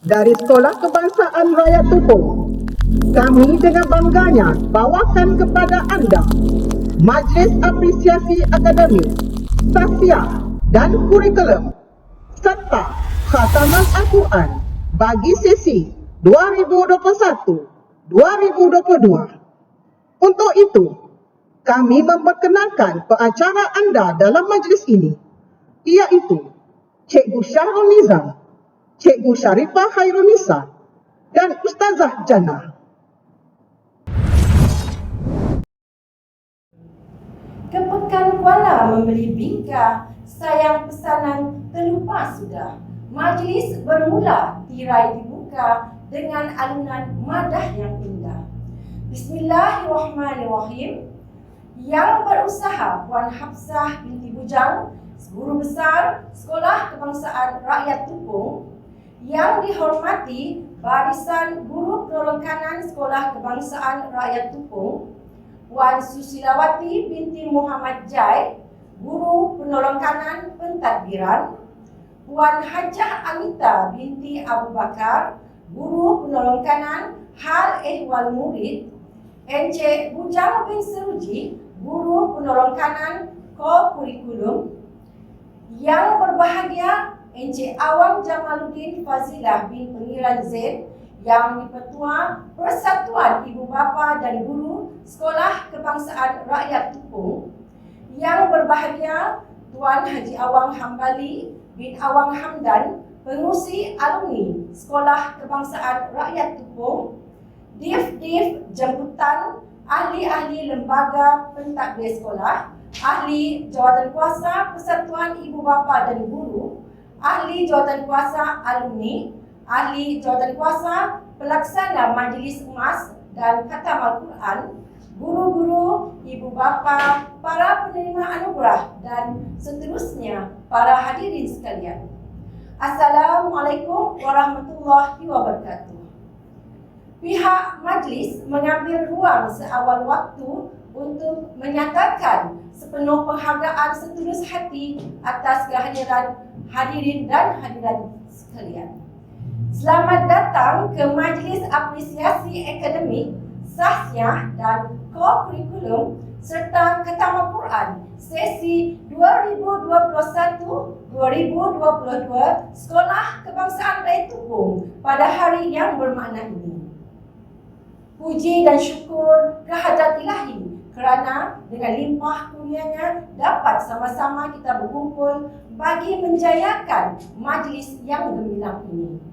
Dari Sekolah Kebangsaan Raya Tupung, kami dengan bangganya bawakan kepada anda Majlis Apresiasi Akademik, Sassia dan Kurikulum serta Khataman Al-Quran bagi sesi 2021-2022. Untuk itu, kami memperkenalkan pengacara anda dalam majlis ini, iaitu Cikgu Syahrul Nizam, Cikgu Sharifah Khairunisa dan Ustazah Jannah. Kepekan Kuala membeli bingka, sayang pesanan terlupa sudah. Majlis bermula, tirai dibuka dengan alunan madah yang indah. Bismillahirrahmanirrahim. Yang berusaha Puan Hafsah binti Bujang, Guru Besar Sekolah Kebangsaan Rakyat Tupung. Yang dihormati Barisan Guru Penolong Kanan Sekolah Kebangsaan Rakyat Tupung, Puan Susilawati binti Muhammad Jai, Guru Penolong Kanan Pentadbiran. Puan Hajah Anita binti Abu Bakar, Guru Penolong Kanan Hal Ehwal Murid. Encik Bujang bin Seruji, Guru Penolong Kanan Kurikulum. Yang berbahagia Encik Awang Jamaluddin Fazilah bin Pengiran Zaid, yang di-Pertua Persatuan Ibu Bapa dan Guru Sekolah Kebangsaan Rakyat Tupung. Yang berbahagia Tuan Haji Awang Hambali bin Awang Hamdan, Pengurusi Alumni Sekolah Kebangsaan Rakyat Tupung. Div Jemputan, Ahli-ahli Lembaga Pentadbir Sekolah, Ahli Jawatan Kuasa Persatuan Ibu Bapa dan Guru, Ahli Jawatan Kuasa Alumni, Ahli Jawatan Kuasa Pelaksana Majlis Emas dan Khatam Al-Quran, guru-guru, ibu bapa, para penerima anugerah dan seterusnya para hadirin sekalian. Assalamualaikum warahmatullahi wabarakatuh. Pihak majlis mengambil ruang seawal waktu untuk menyatakan sepenuh penghargaan setulus hati atas kehadiran hadirin dan hadirat sekalian. Selamat datang ke Majlis Apresiasi Akademik, Sahsiah dan Kurikulum serta Khatam Al-Quran sesi 2021-2022 Sekolah Kebangsaan Rakyat Tupung pada hari yang bermakna ini. Puji dan syukur kehadrat Ilahi kerana dengan limpah kurnianya dapat sama-sama kita berkumpul bagi menjayakan majlis yang gemilang ini.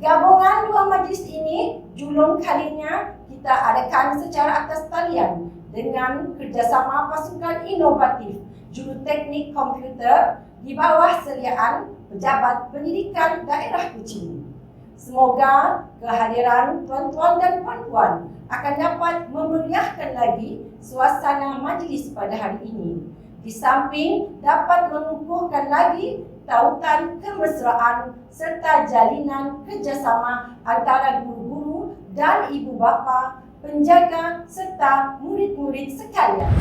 Gabungan dua majlis ini julung kalinya kita adakan secara atas talian dengan kerjasama pasukan inovatif Juruteknik Komputer di bawah seliaan Pejabat Pendidikan Daerah Kuching. Semoga kehadiran tuan-tuan dan puan-puan akan dapat memeriahkan lagi suasana majlis pada hari ini. Di samping dapat mengukuhkan lagi tautan kemesraan serta jalinan kerjasama antara guru-guru dan ibu bapa, penjaga serta murid-murid sekalian.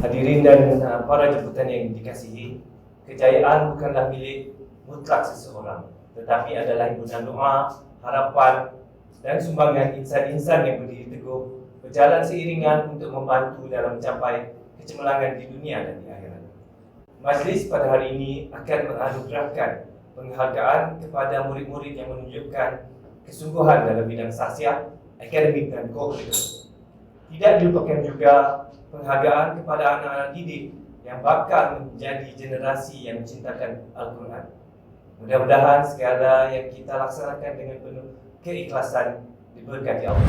Hadirin dan para jemputan yang dikasihi, kejayaan bukanlah milik mutlak seseorang, tetapi adalah himpunan doa, harapan dan sumbangan insan-insan yang berdiri teguh berjalan seiringan untuk membantu dalam mencapai kecemerlangan di dunia dan di akhirat. Majlis pada hari ini akan menganugerahkan penghargaan kepada murid-murid yang menunjukkan kesungguhan dalam bidang sahsiah, akademik dan kurikulum. Tidak dilupakan juga penghargaan kepada anak-anak didik yang bakal menjadi generasi yang mencintakan Al-Quran. Mudah-mudahan segala yang kita laksanakan dengan penuh keikhlasan diberkati Allah.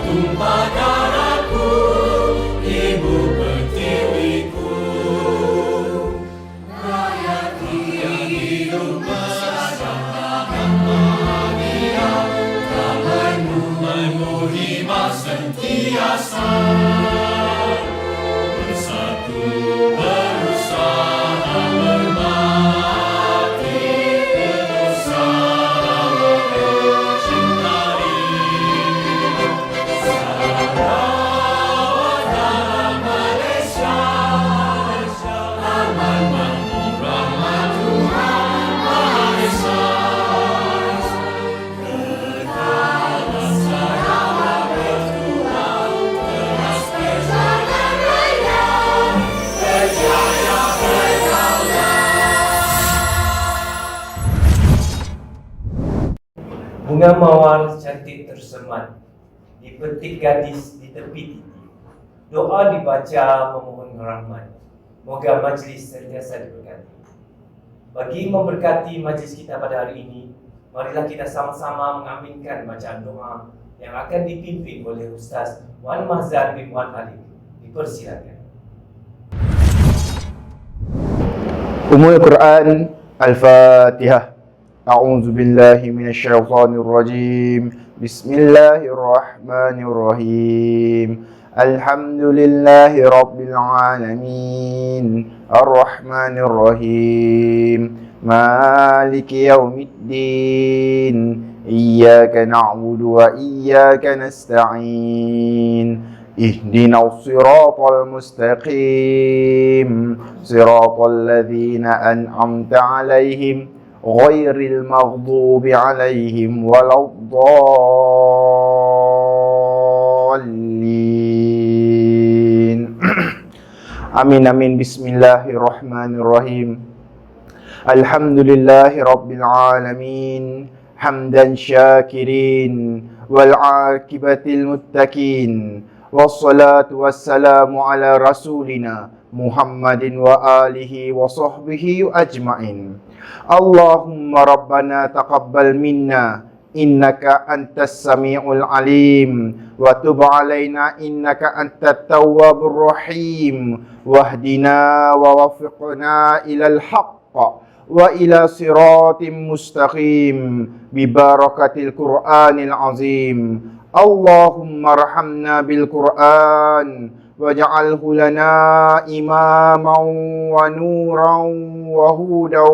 tumpah darahku, ibu pertiwiku. Rakyat yang hidup bersama bahagia, damaimu memenuhi sentiasa. Bersatu berusaha berbakti, berusaha mencintai. Sarawak dalam Malaysia, aman, makmur, rahmat Tuhan Maha Esa. Kekal Sarawak bertuah, teras berjalan raya, berjaya berdaulat. Bunga mawar cantik tersemat, dipetik gadis di tepi titi. Doa dibaca memohon rahmat. Moga majlis sentiasa diberkati. Bagi memberkati majlis kita pada hari ini, marilah kita sama-sama mengaminkan bacaan doa yang akan dipimpin oleh Ustaz Wan Mahzan bin Wan Halim. Dipersilakan. Umul Quran Al-Fatihah. A'udzu billahi minasyaitonir rajim. Bismillahirrahmanirrahim. Alhamdulillahi rabbil alamin. Ar-Rahmanir Rahim. Maliki yaumiddin. Iyyaka na'budu wa iyyaka nasta'in. Ihdinas siratal mustaqim. Siratal ladzina an'amta 'alaihim ghairil maghdubi 'alaihim waladdallin. Amin amin. Bismillahirrahmanirrahim. Alhamdulillahi rabbil alamin. Hamdan syakirin wal 'aqibatil muttaqin. Wassalatu wassalamu ala rasulina Muhammadin wa alihi wa sahbihi ajma'in. Allahumma rabbana taqabbal minna innaka antas sami'ul alim wa tub alaina innaka antat tawwabur rahim wahdina wa waffiqna ilal haqq wa ila siratim mustaqim bi barakatil Qur'anil azim. Allahumma arhamna bil Qur'an waj'alhu lana imaman wa nuran wa hudan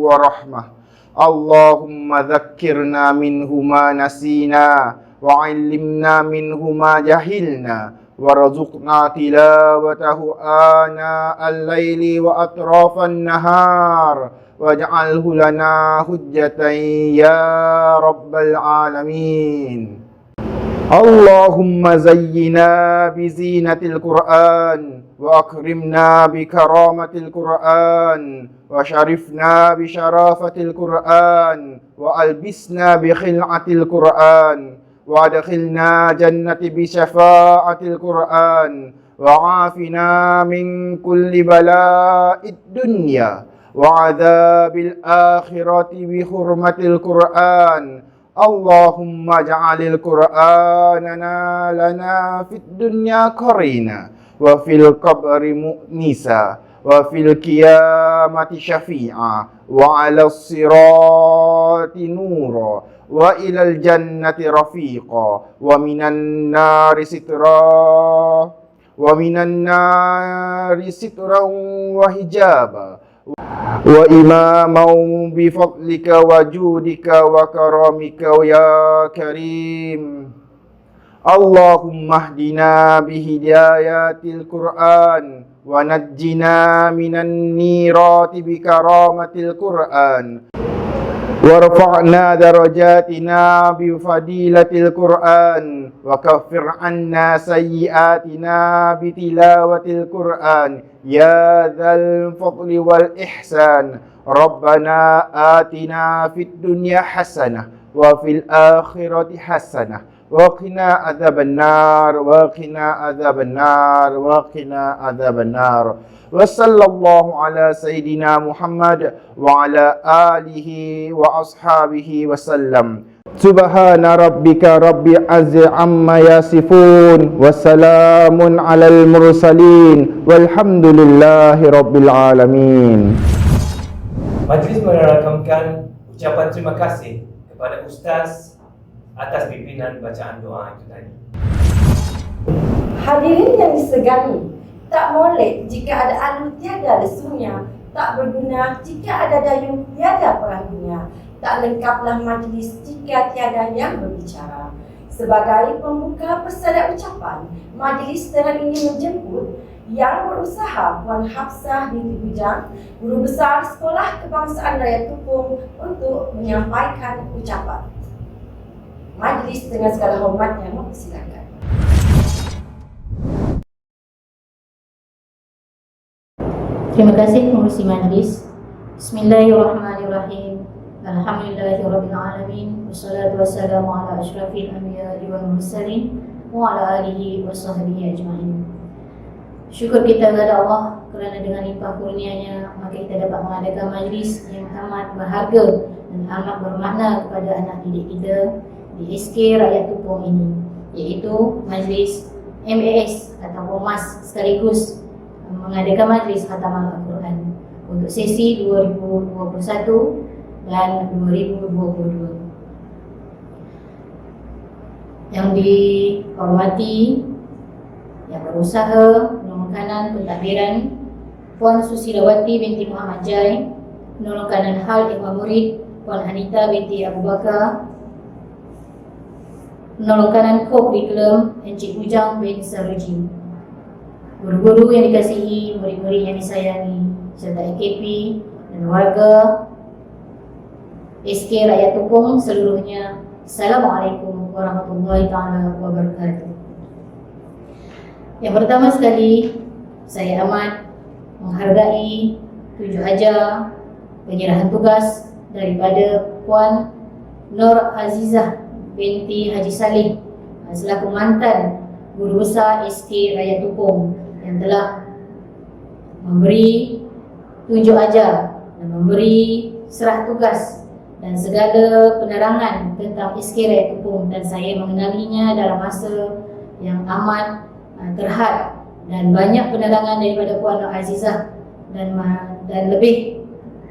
wa rahmah. Allahumma dzakkirna minhu ma nasina wa 'allimna minhu ma jahilna warzuqna tilawatahu ana al-laili wa atrafan nahar waj'alhu lana hujjatan ya rabbal alamin. Allahumma zayyina bizinatil Qur'an wa akrimna bikaramatil Qur'an wa syarifna bisyarafatil Qur'an wa albisna bikhil'atil Qur'an wa adkhilna jannati bisyafa'atil Qur'an wa afina min kulli bala'id dunya wa adzabil akhirati bi hurmatil Qur'an. Allahumma ja'alil Qur'anana lana fid dunya qarina wa fil qabri mu'nisa wa fil qiyamati syafi'a wa 'alas sirati nura wa ilal jannati rafiqa wa minan nari sitra wa hijaba wa imaman bi fadlika wa judika wa karamika ya karim. Allahumma hdina bi hidayatil Qur'an wa najjina minan nirati bi karamatil Qur'an warfa'na darajatina bi fadilatil Qur'an wa kaffir 'anna sayyi'atina bi tilawatil Qur'an ya dzal fadli wal ihsan. Rabbana atina fid dunya hasanah wa fil akhirati hasanah wa qina adzabannar wa qina adzabannar wa qina adzabannar. Wa sallallahu ala sayyidina Muhammad wa ala alihi wa ashabihi wa sallam. Subhana rabbika rabbil izzati amma yasifun, wassalamun alal mursalin, walhamdulillahi rabbil alamin. Majlis merakamkan ucapan terima kasih kepada Ustaz atas pimpinan bacaan doa itu tadi. Hadirin yang disegani, tak molek jika ada alu tiada lesunya, tak berguna jika ada dayung tiada perahunya, tak lengkaplah majlis jika tiada yang berbicara. Sebagai pembuka persada ucapan, majlis dengan ini menjemput Yang Berusaha Puan Hafsah binti Bujang, Guru Besar Sekolah Kebangsaan Raya Tupung, untuk menyampaikan ucapan. Majlis dengan segala hormatnya mempersilakan. Terima kasih pengurusi majlis. Bismillahirrahmanirrahim. Alhamdulillahirabbil alamin. Wassalatu wassalamu ala asyrafil anbiya'i wal mursalin wa ala alihi wa sahbihi ajma'in. Syukur kita kepada Allah kerana dengan limpah kurnia-Nya maka kita dapat mengadakan majlis yang amat berharga dan amat bermakna kepada anak didik kita di SK Rakyat Tupung ini, iaitu majlis MAS atau MAS sekaligus mengadakan majlis khataman Al-Quran untuk sesi 2021 dan 2022. Yang dihormati Yang Berusaha Penolong Kanan Pentadbiran Puan Susilawati binti Muhammad Jai, Penolong Kanan Hal Imam Murid Puan Anita binti Abu Bakar, Penolong Kanan Co-Curriculum Encik Bujang bin Saruji, guru-guru yang dikasihi, murid-murid yang disayangi, serta AKP dan warga SK Rakyat Tupung seluruhnya. Assalamualaikum warahmatullahi taala wabarakatuh. Yang pertama sekali, saya amat menghargai tujuh ajar penyerahan tugas daripada Puan Nur Azizah binti Haji Saleh selaku mantan Guru Besar SK Rakyat Tupung yang telah memberi tunjuk ajar dan memberi serah tugas dan segala penerangan tentang SK Rakyat Tupung, dan saya mengenalinya dalam masa yang amat terhad dan banyak penerangan daripada Puan Nur Azizah dan lebih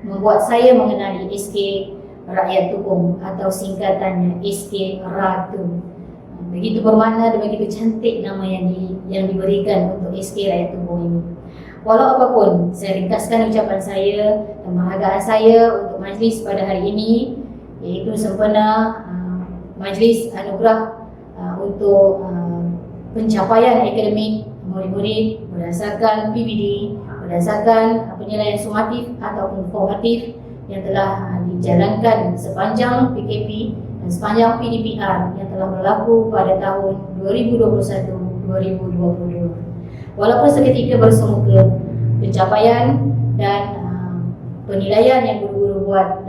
membuat saya mengenali SK Rakyat Tupung atau singkatannya SK Ratu. Begitu bermakna dan begitu cantik nama yang diberikan untuk SK Rakyat Tupung ini. Walau apapun, saya ringkaskan ucapan saya dan penghargaan saya untuk majlis pada hari ini, iaitu sempena majlis anugerah untuk pencapaian akademik murid-murid berdasarkan PBD, berdasarkan penilaian sumatif ataupun formatif yang telah dijalankan sepanjang PKP dan sepanjang PDPR yang telah berlaku pada tahun 2021-2022. Walaupun seketika bersemuka, pencapaian dan penilaian yang guru-guru buat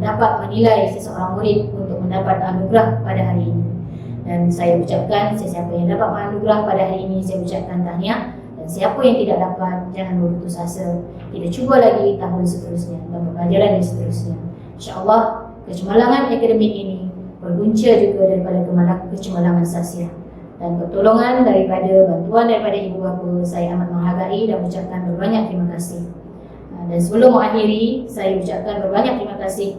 dapat menilai seseorang murid untuk mendapat anugerah pada hari ini. Dan saya ucapkan, sesiapa yang dapat anugerah pada hari ini, saya ucapkan tahniah. Dan siapa yang tidak dapat, jangan berputus asa. Kita cuba lagi tahun seterusnya dan pembelajaran yang seterusnya. InsyaAllah kecemerlangan akademik ini berpunca juga daripada kecemerlangan sasiah dan pertolongan daripada bantuan daripada ibu bapa. Saya amat menghargai dan ucapkan berbanyak terima kasih. Dan sebelum mengakhiri, saya ucapkan berbanyak terima kasih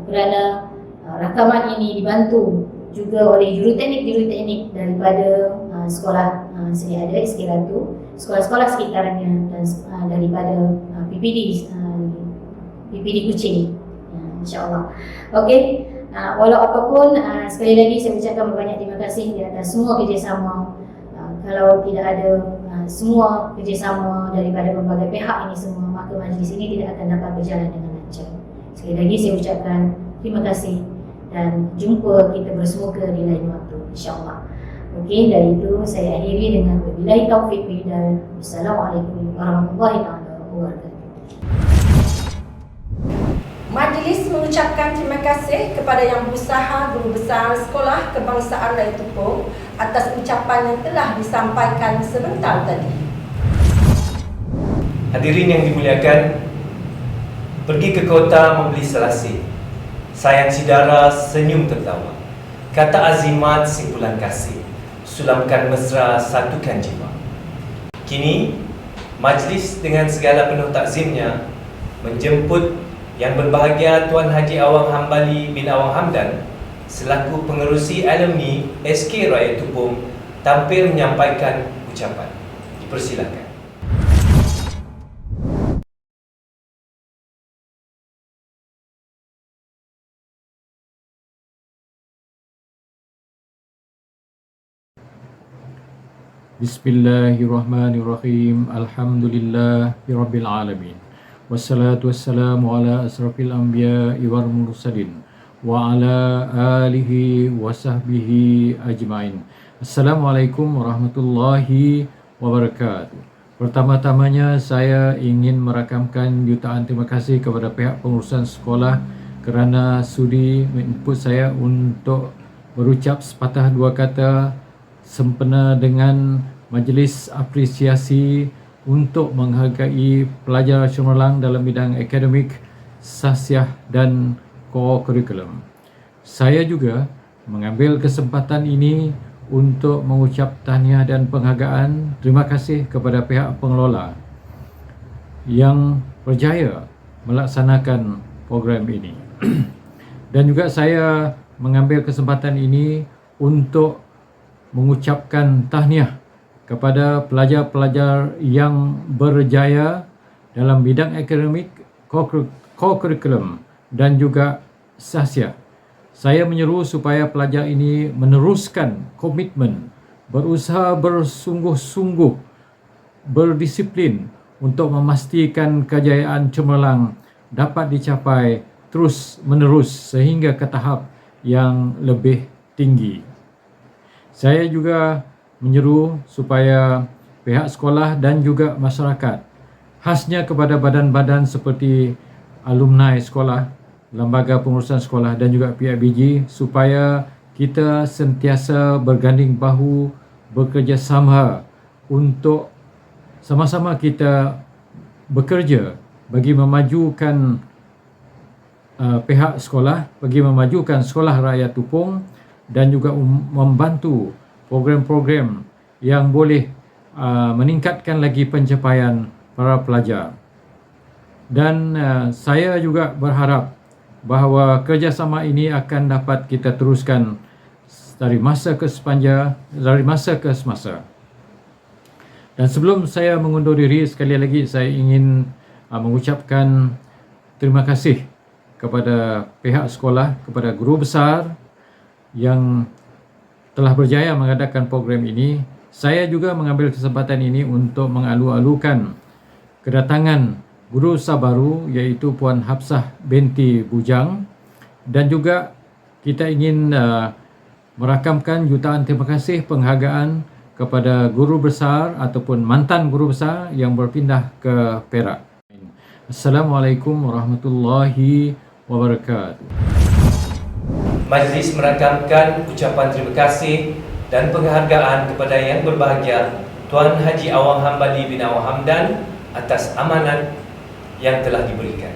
kerana rakaman ini dibantu juga oleh juruteknik daripada sekolah sedia ada SK Ratu, sekolah-sekolah sekitarnya, dan daripada PPD Kuching, insyaAllah. Okey, walau apapun, sekali lagi saya ucapkan berbanyak terima kasih di atas semua kerjasama. Kalau tidak ada semua kerjasama daripada berbagai pihak ini semua, maka majlis ini tidak akan dapat berjalan dengan lancar. Sekali lagi saya ucapkan terima kasih dan jumpa kita bersemoga di lain waktu, insyaAllah. Okey, dari itu saya akhiri dengan wabillahi taufiq wal hidayah. Wassalamualaikum warahmatullahi wabarakatuh. Majlis mengucapkan terima kasih kepada Yang Berusaha Guru Besar Sekolah Kebangsaan Raya Tupung atas ucapan yang telah disampaikan sebentar tadi. Hadirin yang dimuliakan, pergi ke kota membeli selasih Sayang sidara senyum tertawa. Kata azimat simpulan kasih. Sulamkan mesra satukan jiwa. Kini, majlis dengan segala penuh takzimnya menjemput yang berbahagia Tuan Haji Awang Hambali bin Awang Hamdan selaku pengerusi alumni SK Raya Tupung tampil menyampaikan ucapan. Dipersilakan. Bismillahirrahmanirrahim. Alhamdulillahirabbil alamin. Wassalatu wassalamu ala asrafil anbiya'i wal mursalin wa ala alihi wa sahbihi ajmain. Assalamualaikum warahmatullahi wabarakatuh. Pertama-tamanya saya ingin merakamkan jutaan terima kasih kepada pihak pengurusan sekolah kerana sudi menginput saya untuk berucap sepatah dua kata sempena dengan majlis apresiasi untuk menghargai pelajar cemerlang dalam bidang akademik, sahsiah dan co-curriculum. Saya juga mengambil kesempatan ini untuk mengucap tahniah dan penghargaan terima kasih kepada pihak pengelola yang berjaya melaksanakan program ini. Dan juga saya mengambil kesempatan ini untuk mengucapkan tahniah kepada pelajar-pelajar yang berjaya dalam bidang akademik, co-curriculum dan juga sahsiah. Saya menyeru supaya pelajar ini meneruskan komitmen, berusaha bersungguh-sungguh, berdisiplin untuk memastikan kejayaan cemerlang dapat dicapai terus-menerus sehingga ke tahap yang lebih tinggi. Saya juga menyeru supaya pihak sekolah dan juga masyarakat, khasnya kepada badan-badan seperti alumni sekolah, lembaga pengurusan sekolah dan juga PIBG, supaya kita sentiasa berganding bahu, bekerjasama untuk sama-sama kita bekerja bagi memajukan pihak sekolah, bagi memajukan sekolah rakyat Tupung dan juga membantu program-program yang boleh meningkatkan lagi pencapaian para pelajar. Dan saya juga berharap bahawa kerjasama ini akan dapat kita teruskan dari masa ke semasa. Dan sebelum saya mengundur diri, sekali lagi saya ingin mengucapkan terima kasih kepada pihak sekolah, kepada guru besar yang telah berjaya mengadakan program ini. Saya juga mengambil kesempatan ini untuk mengalu-alukan kedatangan guru besar baru, iaitu Puan Hafsah binti Bujang, dan juga kita ingin merakamkan jutaan terima kasih penghargaan kepada guru besar ataupun mantan guru besar yang berpindah ke Perak. Assalamualaikum warahmatullahi wabarakatuh. Majlis merakamkan ucapan terima kasih dan penghargaan kepada yang berbahagia Tuan Haji Awang Hambali bin Awang Hamdan atas amanat yang telah diberikan.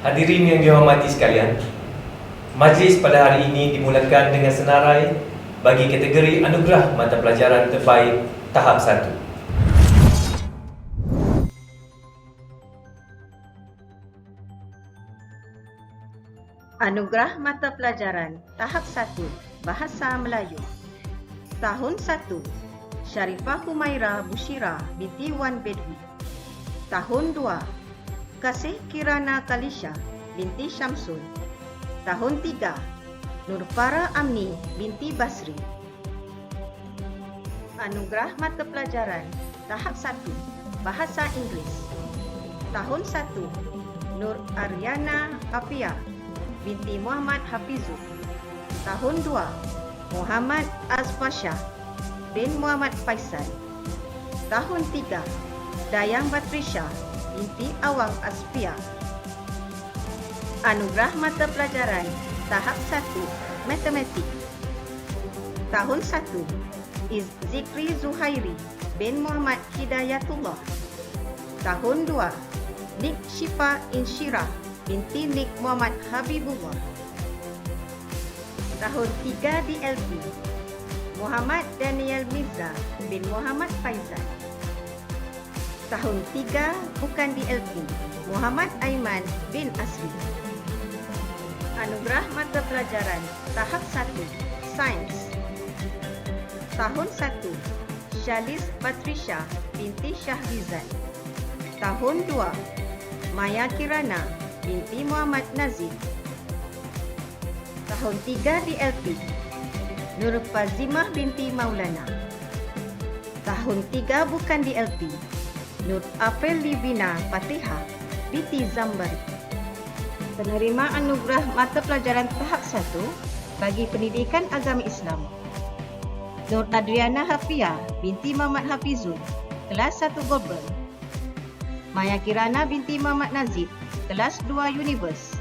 Hadirin yang dihormati sekalian, majlis pada hari ini dimulakan dengan senarai bagi kategori anugerah mata pelajaran terbaik tahap 1. Anugerah mata pelajaran tahap 1 Bahasa Melayu. Tahun 1 Syarifah Humaira Bushira binti Wan Bedwi. Tahun 2 Kasih Kirana Kalisha binti Syamsul. Tahun 3 Nurfara Amni binti Basri. Anugerah mata pelajaran tahap 1 Bahasa Inggeris. Tahun 1 Nur Aryana Afia binti Muhammad Hafizul. Tahun 2, Muhammad Azfasha bin Muhammad Faisal. Tahun 3, Dayang Batrisha binti Awang Asfia. Anugerah mata pelajaran tahap 1 Matematik. Tahun 1, Zikri Zuhairi bin Muhammad Hidayatullah. Tahun 2, Nik Syifa Insyirah binti Nik Muhammad Habibullah. Tahun 3 DLP, Muhammad Daniel Mirza bin Muhammad Faizal. Tahun 3 bukan DLP, Muhammad Aiman bin Asri. Anugerah mata pelajaran tahap 1 Sains. Tahun 1, Shalis Patrisha binti Syahrizan. Tahun 2, Maya Kirana binti Muhammad Nazif. Tahun 3 DLP, Nur Fazimah binti Maulana. Tahun 3 bukan DLP, Nur April Livina Fatihah binti Zambari. Penerima anugerah mata pelajaran tahap 1 bagi pendidikan agama Islam. Nur Adriana Hafia binti Muhammad Hafizul, kelas 1 Global. Maya Kirana binti Muhammad Nazif, kelas 2 Univers.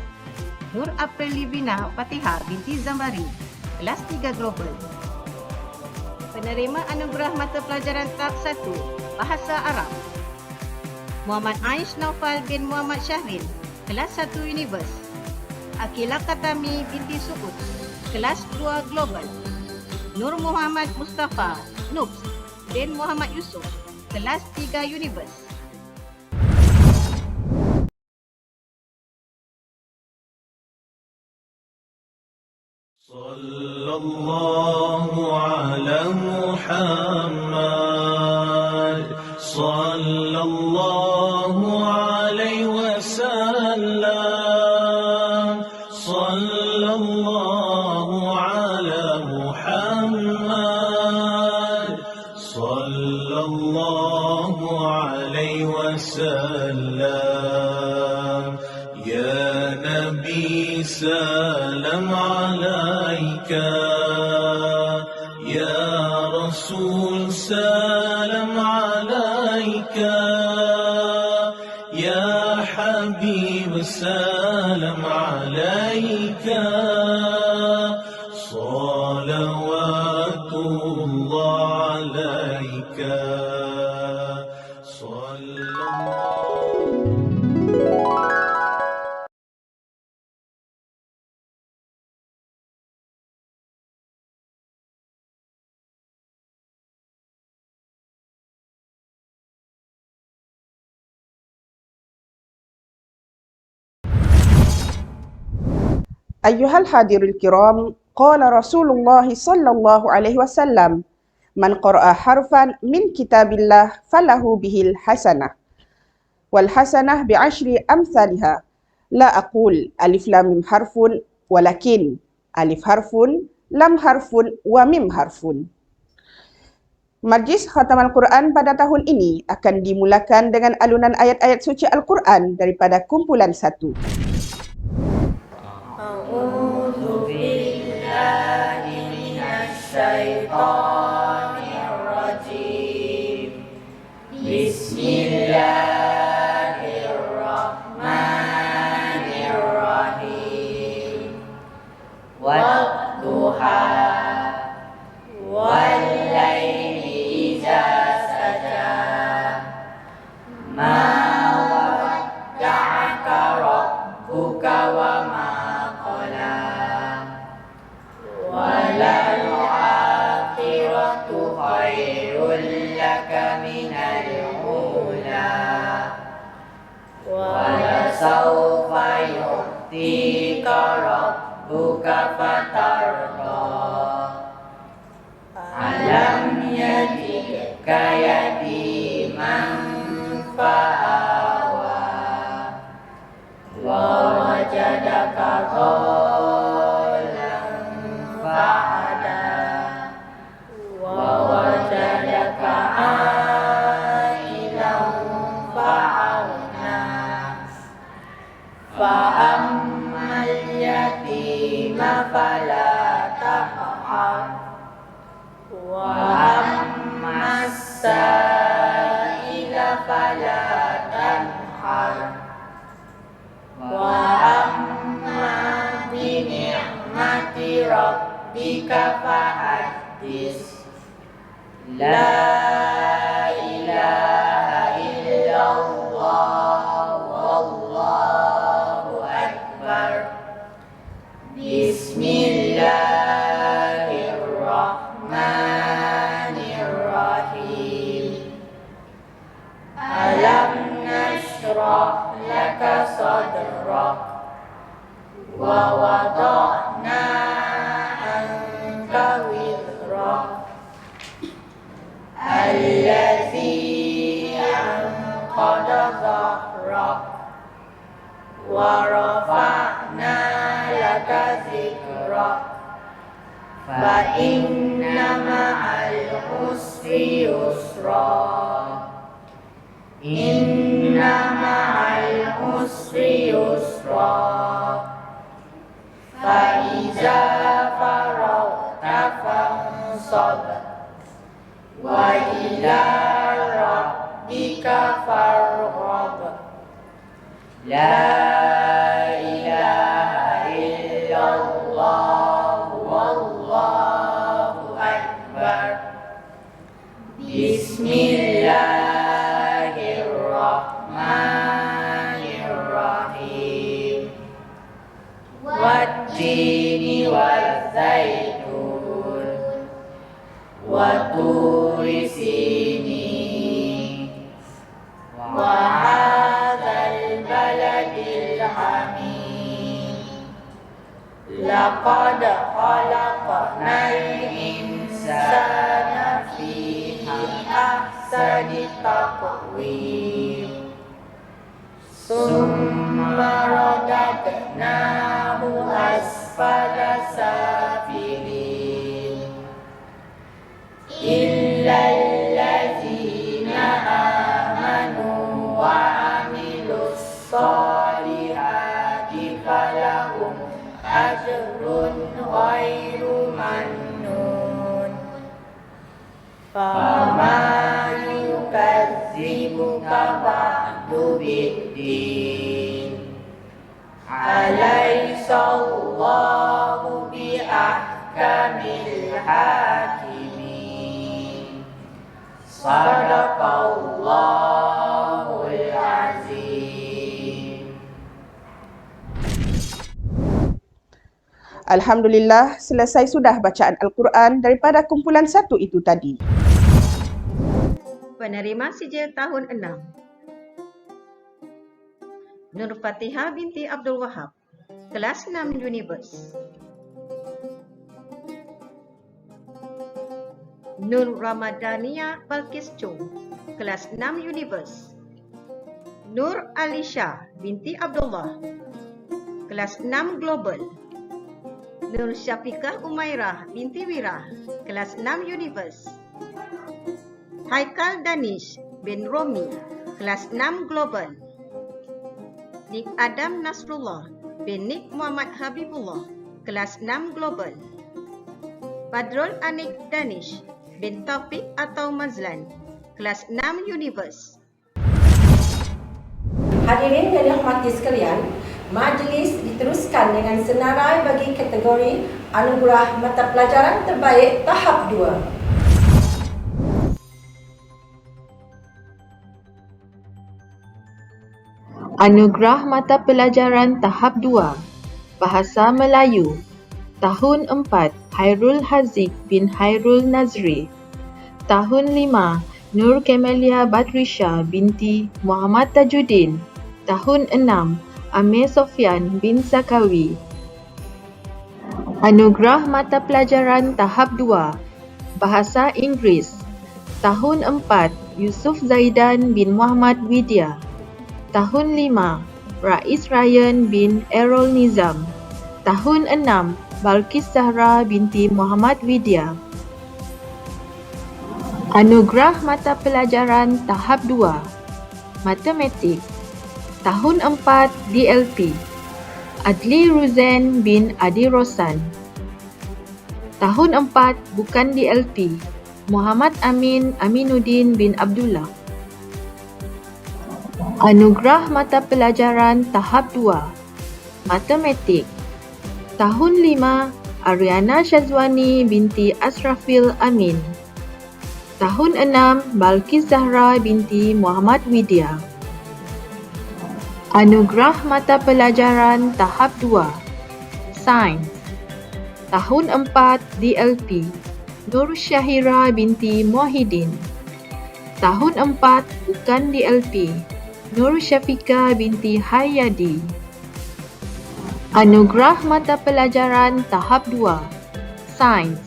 Nur April Livina Fatihah binti Zambari, kelas 3 Global. Penerima anugerah mata pelajaran tahap 1 Bahasa Arab. Muhammad Aish Naufal bin Muhammad Syahril, kelas 1 Univers. Akila Katami binti Suud, kelas 2 Global. Nur Muhammad Mustafa Nubs bin Muhammad Yusuf, kelas 3 Univers. Sallallahu ala Muhammad, sallallahu alaihi wasallam, sallallahu ala Muhammad, sallallahu alaihi wasallam. Ya Nabi salam alaika, Ya Rasul salam alaika, Ya Habib salam alaika, salawatullah alaika, sallallahu. أيها الحاضر الكرام، قال رسول الله صلى الله عليه وسلم: من قرأ حرفا من كتاب الله فله به الحسنة والحسنة بعشر أمثالها. لا أقول ألف لام ميم حرف، ولكن ألف حرف، لام حرف, وميم حرف. Majlis Khatam Al-Quran pada tahun ini akan dimulakan dengan alunan ayat-ayat suci Al-Quran daripada kumpulan 1. A'udzu billahi minasy syaithanir rajim. Bismillahirrahmanirrahim. Wadduha wal laili idza saja. Ma wadda'aka rabbuka wa ma qala. Walal akhiratu khairul laka minal ula. Wa sawfa yu'tika rabbuka fatarda. Alam yajidka yatiman fa'awa, wa wajadaka dhalan fa'ada, wa wajadaka a'ilan fa'awna. tanhar wa amma as-sa'ila fala tanhar wa amma bi ni'mati rabbika fahaddis la ilaha illallah wallahu akbar Bismillahirrahmanirrahim Alam nashrah laka sadrak wa wada'na anka wizrak allazi anqadha dhahrak wa rafa'na laka zikrak fa inna ma'al usri yusra inna ma'al usri yusra fa iza faragta fansab wa ila rabbika farghab la ilaha illallah wallahu akbar Bismillahirrahmanirrahim Wat-tini waz-zaitun wa turi sinin wa hadzal baladil hamid laqad khalaqnal insana fi ahsani taqwim summa radadnahu asfala safilin illa allazina amanu wa amilus solihati falahum ajrun ghairu mamnun fama yukadzibuka ba'du biddin alaysallahu bi ahkamil hakimin sadaqallahul azim. Alhamdulillah, selesai sudah bacaan Al-Quran daripada kumpulan satu itu tadi. Penerima sijil tahun 6. Nur Fatihah binti Abdul Wahab, kelas 6 Univers. Nur Ramadania Balkis Chung, kelas 6 Univers. Nur Alisha binti Abdullah, kelas 6 Global. Nur Syafiqah Umairah binti Wirah, kelas 6 Univers. Haikal Danish bin Romi, kelas 6 Global. Nik Adam Nasrullah bin Nik Muhammad Habibullah, kelas 6 Global. Badrul Anik Danish bin Taufik atau Mazlan, kelas 6 Univers. Hadirin yang dihormati sekalian, majlis diteruskan dengan senarai bagi kategori anugerah mata pelajaran terbaik tahap 2. Anugerah Mata Pelajaran Tahap 2 Bahasa Melayu Tahun 4 Hairul Haziq bin Hairul Nazri. Tahun 5 Nur Camelia Badrisha binti Muhammad Tajuddin. Tahun 6 Amir Sofyan bin Zakawi. Anugerah Mata Pelajaran Tahap 2 Bahasa Inggeris. Tahun 4 Yusuf Zaidan bin Muhammad Widya. Tahun 5 Rais Ryan bin Errol Nizam. Tahun 6 Balkis Zahra binti Muhammad Widya. Anugerah Mata Pelajaran Tahap 2 Matematik. Tahun 4 DLP Adli Ruzen bin Adi Rosan. Tahun 4 bukan DLP, Muhammad Amin Aminuddin bin Abdullah. Anugerah Mata Pelajaran Tahap 2, Matematik. Tahun 5, Ariana Syazwani binti Asrafil Amin. Tahun 6, Balkis Zahra binti Muhammad Widya. Anugerah Mata Pelajaran Tahap 2, Sains. Tahun 4 DLP, Nur Syahira binti Muahidin. Tahun 4 bukan DLP, Nur Syafika binti Haryadi. Anugerah Mata Pelajaran Tahap 2, Sains.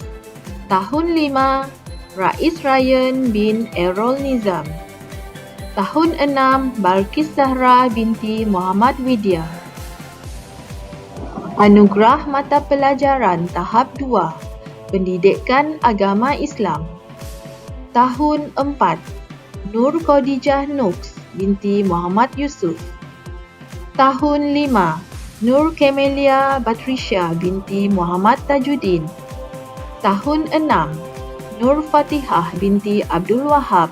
Tahun 5, Rais Ryan bin Errol Nizam. Tahun 6, Balkis Zahra binti Muhammad Widya. Anugerah Mata Pelajaran Tahap 2, Pendidikan Agama Islam. Tahun 4, Nur Khadijah Nuks binti Muhammad Yusuf. Tahun 5, Nur Camelia Batrisya binti Muhammad Tajuddin. Tahun 6, Nur Fatihah binti Abdul Wahab.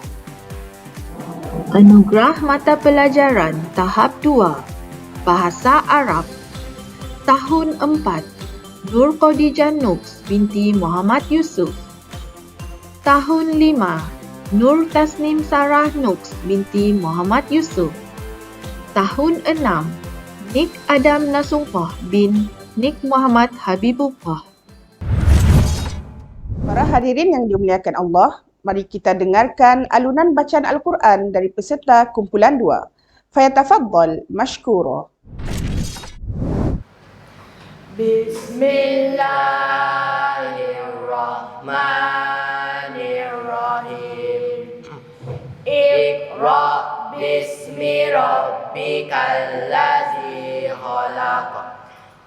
Anugerah Mata Pelajaran Tahap 2, Bahasa Arab. Tahun 4, Nur Khadijah Nuks binti Muhammad Yusuf. Tahun 5, Nur Tasnim Sarah Nuks binti Muhammad Yusuf. Tahun 6, Nik Adam Nasumpah bin Nik Muhammad Habibullah. Para hadirin yang dimuliakan Allah, mari kita dengarkan alunan bacaan Al-Quran dari peserta kumpulan 2. Fayatafaddal mashkura. Bismillahirrahmanirrahim. Iqra bismi rabbikal ladzi khalaq.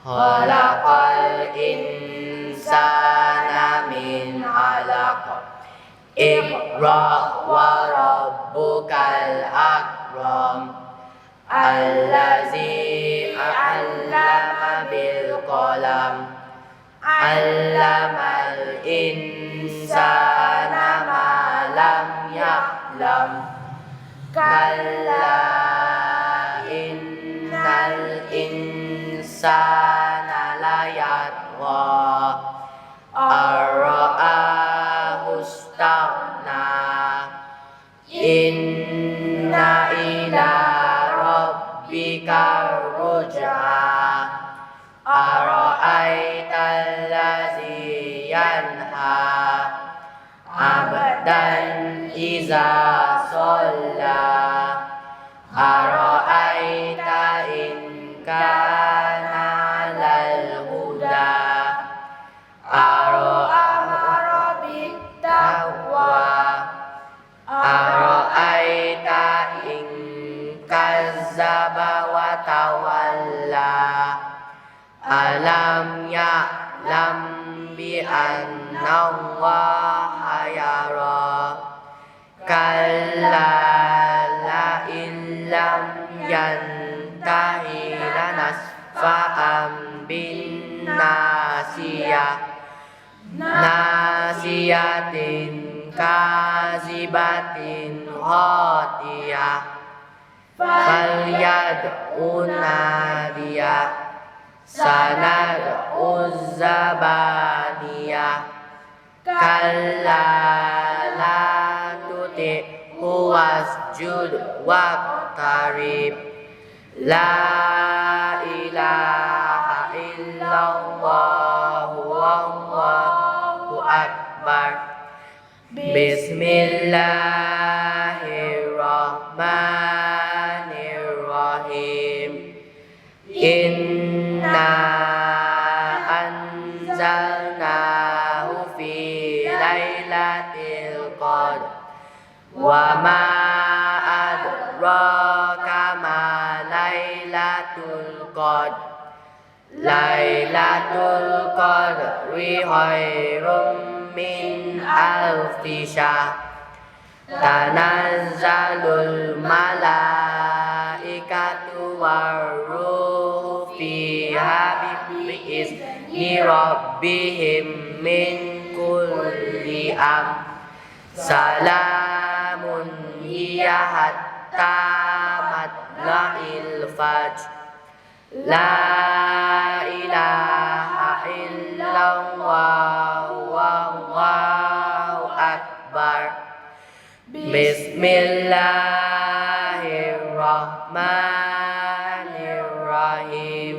Khalaqal insana min 'alaq. Iqra wa rabbukal akram. Allazi 'allama bil qalam. 'Allamal insana ma lam ya'lam. Kalla innal insana la yatgha. Ar-ra'ahu istaghna. Inna ila rabbika ruj'a. Ara'aital ladzi yanha. Abdan iza shalla. Ara'aita in kana 'alal huda. Ara'amara bit-taqwa. Ara'aita in kazzaba wa tawalla. Alam ya'lam bi anna Allaha yara. Kalla la illam yantahi lanasfa'an bin nasiyah. Nasiyatin kazibatin khatiyah. Falyad'u nadiyah. Sanad'u zabaniyah. Kalla la tuti'hu wasjud waqtarib. La ilaha illallah wallahu akbar. Bismillahirrahmanirrahim. Inna anzalnahu fi lailatul qadr. Wa ma adraka ma lailatul qadr. Lailatul qadri khairum min alfi syahr. Tanazzalul malaikatu warruhu fiha bi'izni rabbihim من كل أمر سلام هي حتى مطلع الفجر لا إله إلا الله والله أكبر بسم الله الرحمن الرحيم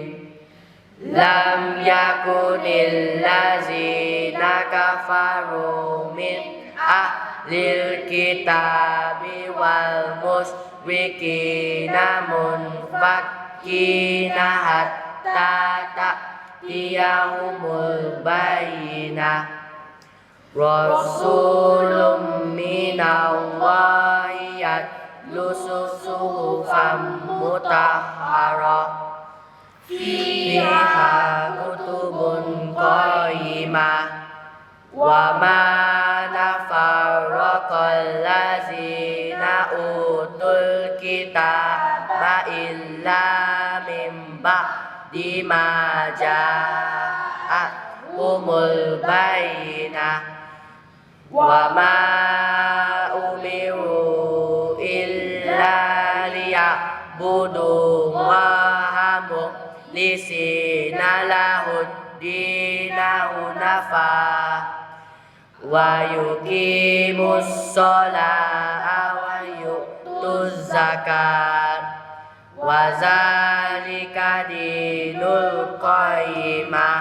لم يكن الذين كفروا من أهل الكتاب والمشركين منفكين حتى تأتيهم البينة رسول من الله يتلو صحفا مطهرة فيها كتب قيمة وما نفرق الذين أوتوا الكتاب إلا من بعد ما جاءتهم البينة وما أمروا إلا ليعبدوا الله مخلصين له الدين حنفاء ويقيموا الصلاة ويؤتوا الزكاة وذلك دين القيمة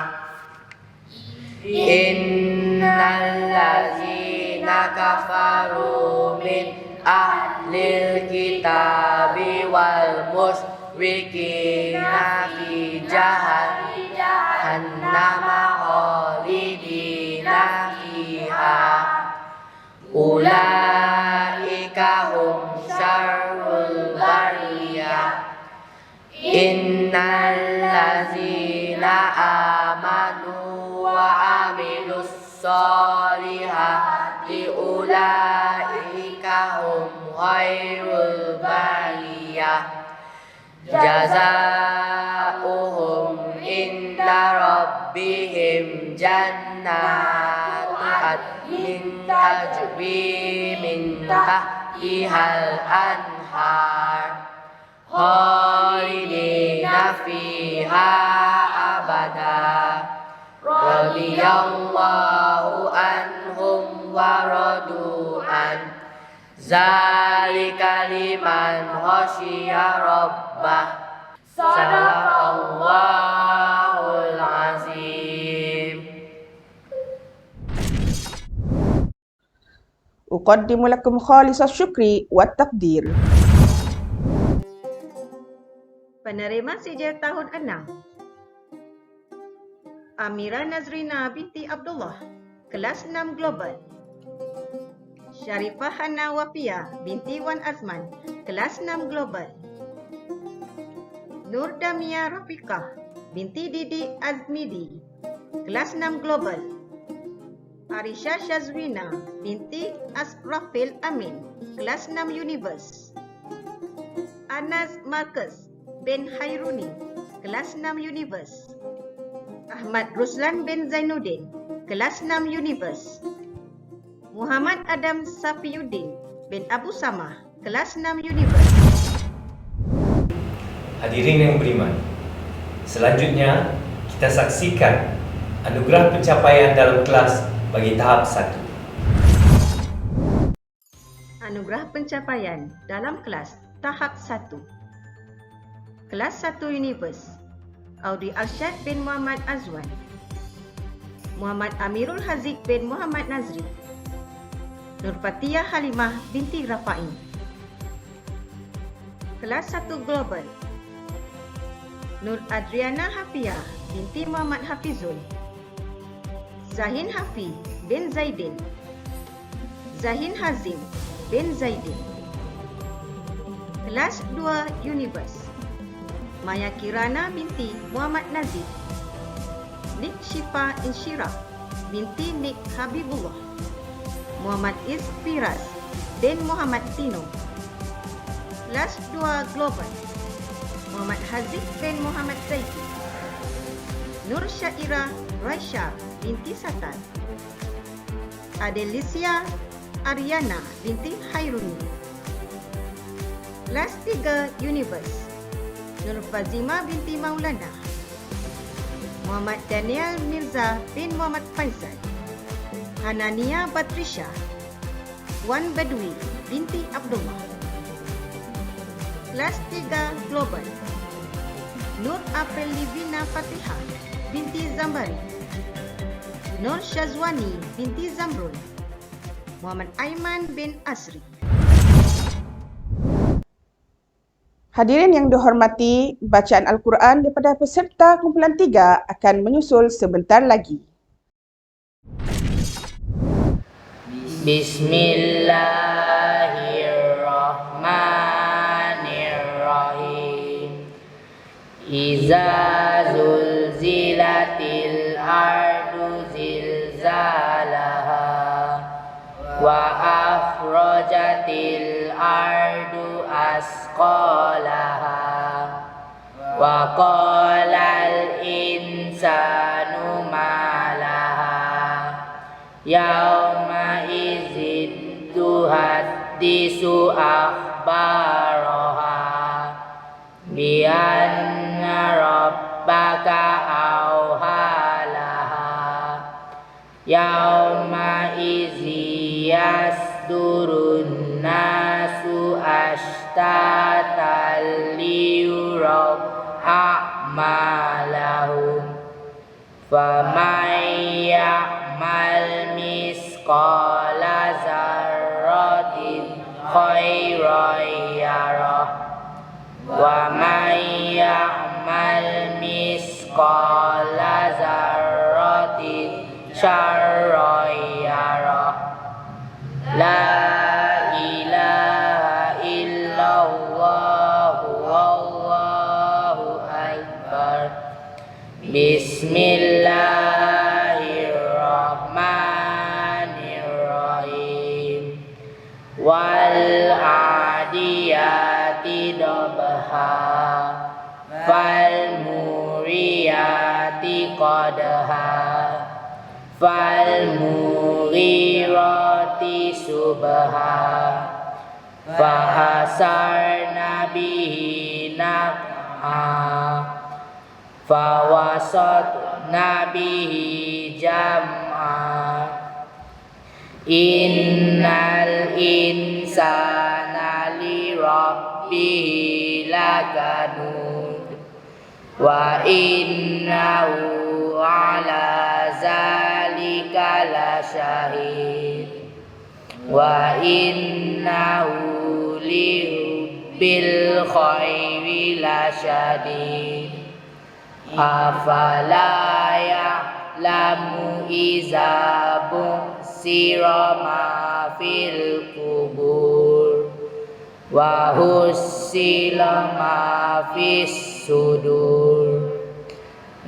إن الذين كفروا من أهل الكتاب والمشركين في جهنم خالدين فيها أولئك هم شر البرية إن الذين آمنوا وعملوا الصالحات أولئك هم خير البرية جزاؤهم عند ربهم جنات عدن تجري من تحتها الأنهار خالدين فيها أبدا رضي الله عنهم ورضوا عنه ذلك لمن خشي ربه صدق الله العظيم. أقدم لكم خالص الشكر والتقدير. Penerima sijil tahun 6 Amira Nazrina binti Abdullah, kelas 6 Global. Syarifah Hana Wafia binti Wan Azman, kelas 6 Global. Nur Damia Rafiqah binti Didi Azmidi, kelas 6 Global. Arisha Shazwina binti Asrafil Amin, kelas 6 Universe. Anas Marcus bin Hairuni, kelas 6 Universe. Ahmad Ruslan bin Zainuddin, kelas 6 Universe. Muhammad Adam Safiuddin bin Abu Samah, kelas 6 Universe. Hadirin yang beriman, selanjutnya kita saksikan anugerah pencapaian dalam kelas bagi tahap 1. Anugerah pencapaian dalam kelas tahap 1. Kelas 1 Universe. Audi Arsyad bin Muhammad Azwan, Muhammad Amirul Haziq bin Muhammad Nazri, Nurfatiyah Halimah binti Rafa'i. Kelas 1 Global. Nur Adriana Hafia binti Muhammad Hafizul, Zahin Hafi bin Zaidin, Zahin Hazim bin Zaidin. Kelas 2 Universe. Maya Kirana binti Muhammad Nazib, Nik Syifa Insyirah binti Nik Habibullah, Muhammad Isfiras bin Muhammad Tino. Kelas 2 Global. Muhammad Haziq bin Muhammad Zaidi, Nur Syairah Raisya binti Satan, Adelisia Ariana binti Hairuni. Kelas 3 Universe, Nur Fazima binti Maulana, Muhammad Daniel Mirza bin Muhammad Faizal, Hanania Batrisha, Wan Badwi binti Abdullah. Kelas 3 Global, Nur April Livina Fatihah binti Zambari, Nur Syazwani binti Zamrul, Muhammad Aiman bin Asri. Hadirin yang dihormati, bacaan Al-Quran daripada peserta kumpulan 3 akan menyusul sebentar lagi. Bismillahirrahmanirrahim. Iza zulzilatil ardu zilzalaha wa akhrajatil ardu asqalaha wa qalal insanu ma laha yauma idzin tuhaddisu akhbaraha bi anna rabbaka awhalaha yauma idzi yasdurun nasu ashtatan liyuraw a'malahum faman ya'mal misqala zarratin khairan yarah wa man ya'mal misqala zarratin syarran yarah. La ilaha illallah wallahu akbar. Bismillahirrahmanirrahim. Wal adiyati dabha fal muriyati qadha fal mughirati subha fahasarna bihi naq'a fawasatna bihi jam'a innal insana li rabbihi lakanud wa innahu ala zalika lasyahid wa innahu lihubbil khairi lasyadid afala ya'lamu iza bu'sira ma fil kubur wa hussila ma fis sudur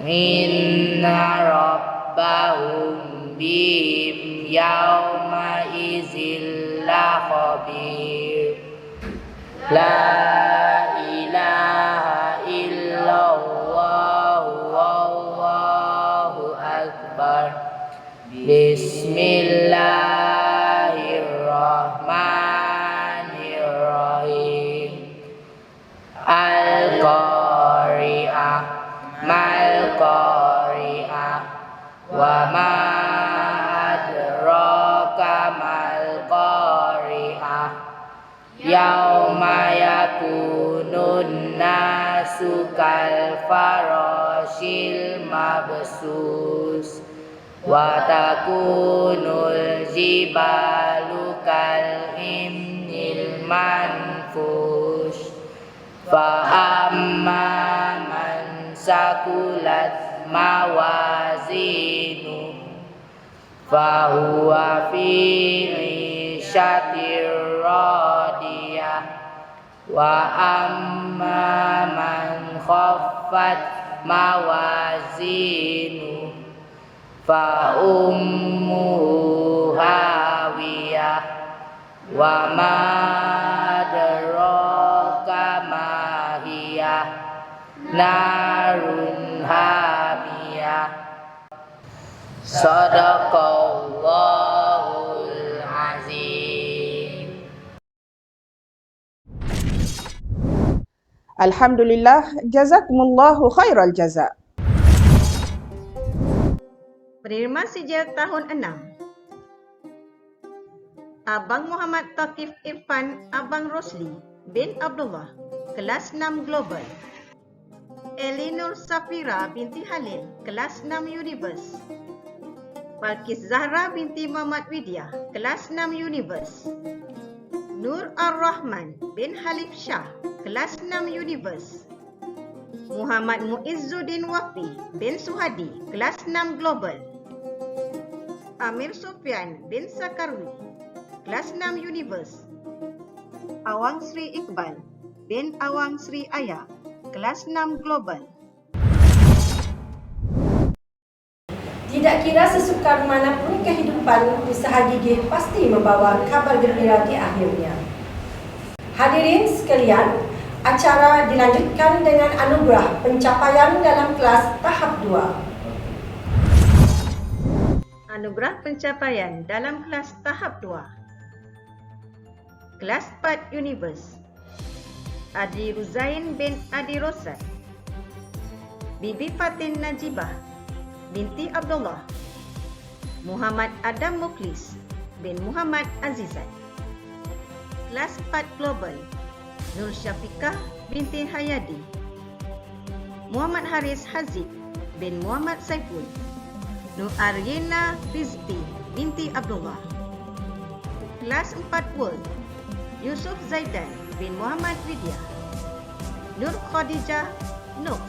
inna rabbahum bihim yawma izil la khabir. La ilaha illallah wallahu akbar. Bismillahirrahmanirrahim. Al-Qari'ah mal-Qari'ah wa ma adraka mal-Qari'ah yauma yakunun nasu kal farashil mabsus wa takunul jibalu kal imnil manfush fa amma man sakulat mawazinu fa huwa fi 'ishatir radiyah wa amma man khaffat mawazinu fa ummuhu hawiyah wa ma adraka ma hiyah narun hamiyah Sadaqallahul azim. Alhamdulillah, jazakumullahu khairal jaza. Penerima sijil tahun 6. Abang Muhammad Taqif Irfan Abang Rosli bin Abdullah, kelas 6 Global. Elinur Safira binti Halil, kelas 6 Universe. Balkis Zahra binti Muhammad Widya, kelas 6 Universe. Nur Ar-Rahman bin Halif Shah, kelas 6 Universe. Muhammad Muizzuddin Wafi bin Suhadi, kelas 6 Global. Amir Sufyan bin Sakarwi, kelas 6 Universe. Awang Sri Iqbal bin Awang Sri Aya, kelas 6 Global. Tidak kira sesukar manapun kehidupan, usaha gigih pasti membawa kabar gembira di akhirnya. Hadirin sekalian, acara dilanjutkan dengan anugerah pencapaian dalam kelas tahap 2. Anugerah pencapaian dalam kelas tahap 2. Kelas 4 Universe. Adi Ruzain bin Adi Rosad, Bibi Fatin Najibah binti Abdullah, Muhammad Adam Mukhlis bin Muhammad Azizat. Kelas 4 Global. Nur Syafiqah binti Hayadi, Muhammad Haris Hazid bin Muhammad Saiful, Nur Aryena Rizti binti Abdullah. Kelas 4 World. Yusuf Zaidan bin Muhammad Widya, Nur Khadijah Nox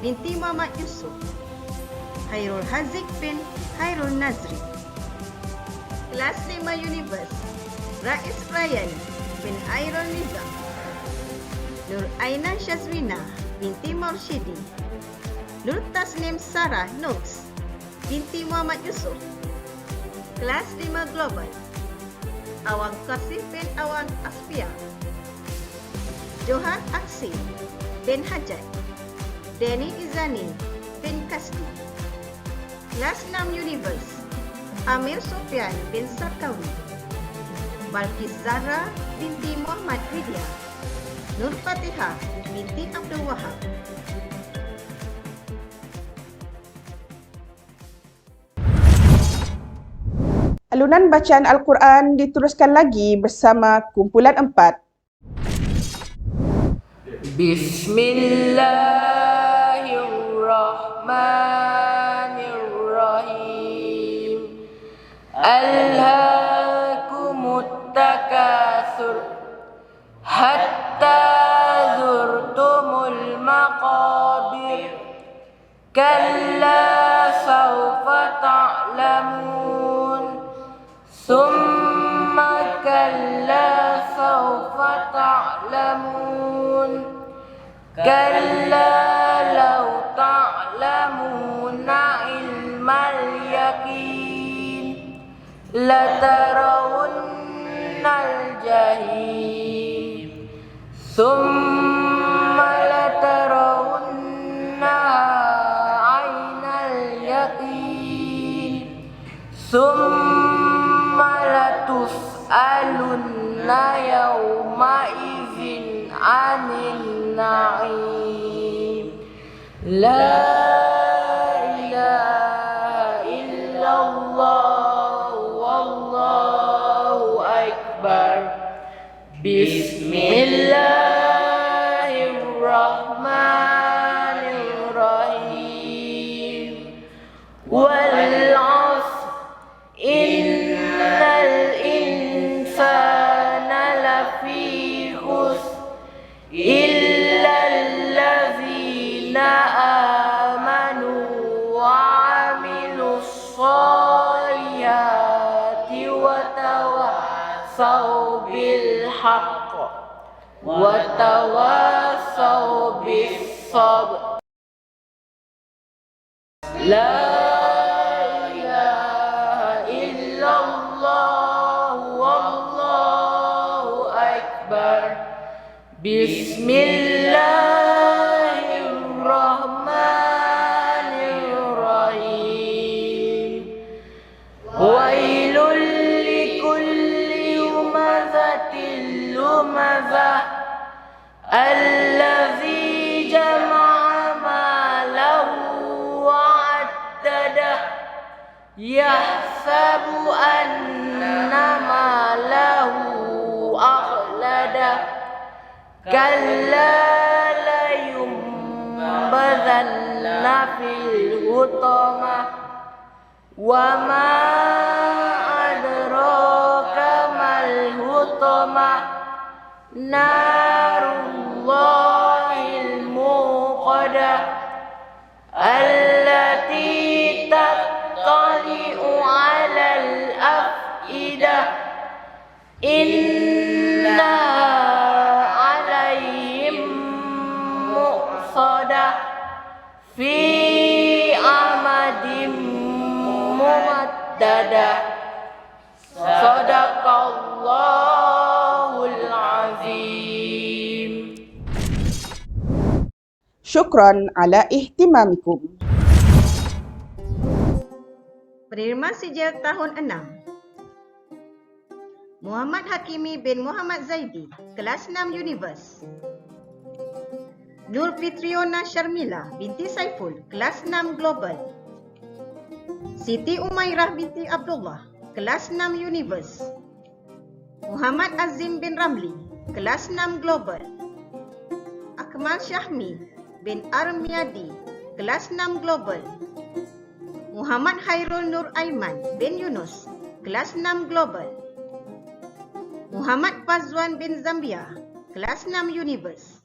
binti Muhammad Yusuf, Hairul Haziq bin Hairul Nazri. Kelas 5 Universe. Rais Ryan bin Hairul Nizam, Nur Aina Syazwina binti Mursyidi, Nur Tasnim Sarah Nox binti Muhammad Yusuf. Kelas 5 Global. Awang Kasih bin Awang Asfia, Johan Aksi bin Hajat, Denny Izani bin Kasdi. Kelas 6 Universe. Amir Sufyan bin Sarkawi, Balkis Zahra binti Muhammad Widya, Nur Fatihah binti Abdul Wahab. Alunan bacaan Al-Quran diteruskan lagi bersama kumpulan 4. Bismillahirrahmanirrahim. Alhaakumut takatsur hatta zurtumul maqabir. Kalla sawfa ta'lamun. Summa kalla sawfa ta'lamun. Kalla law ta'lamuna ilmal yaqin latarawunnal jahim. Summa latarawunnaha aynal yaqin. Summa latus'alunna yawma idzin 'anil na'im. La ilaha illallah wallahu akbar. Bismillahirrahmanirrahim. Wal 'asr innal insana lafi khusr illa allazina amanu wa 'amilus solihati wa tawassaw bil haqq wa tawassaw bis sabr. La ilaha illallah wallahu akbar. Bismillahirrahmanirrahim. همزة الذي جمع ماله وعدده يحسب أن ماله أخلده كلا لينبذن في الحطمة وما أدراك ما الحطمة نار الله الموقدة التي تطلع على الأفئدة إنها عليهم مؤصدة في عمد ممددة صدق الله العظيم. Syukran ala ihtimamikum. Penerima sijil tahun 6. Muhammad Hakimi bin Muhammad Zaidi, kelas 6 Univers. Nur Fitriona Sharmila binti Saiful, kelas 6 Global. Siti Umairah binti Abdullah, kelas 6 Univers. Muhammad Azim bin Ramli, kelas 6 Global. Akmal Syahmi bin Armiadi, kelas 6 Global. Muhammad Khairul Nur Aiman bin Yunus, kelas 6 Global. Muhammad Fazwan bin Zambia, kelas 6 Univers.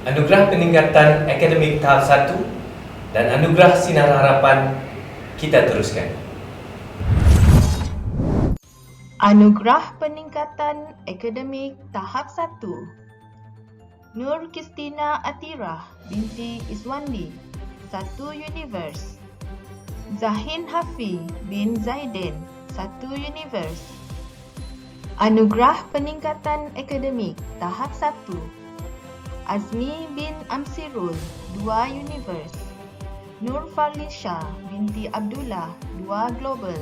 Anugerah Peningkatan Akademik Tahap 1 dan Anugerah Sinar Harapan kita teruskan. Anugerah Peningkatan Akademik Tahap 1 Nur Kristina Atirah binti Iswandi, 1 Univers. Zahin Hafi bin Zaiden, 1 Univers. Anugerah Peningkatan Akademik Tahap 1 Azmi bin Amsirul, 2 Univers. Nur Falisha binti Abdullah, 2 Global.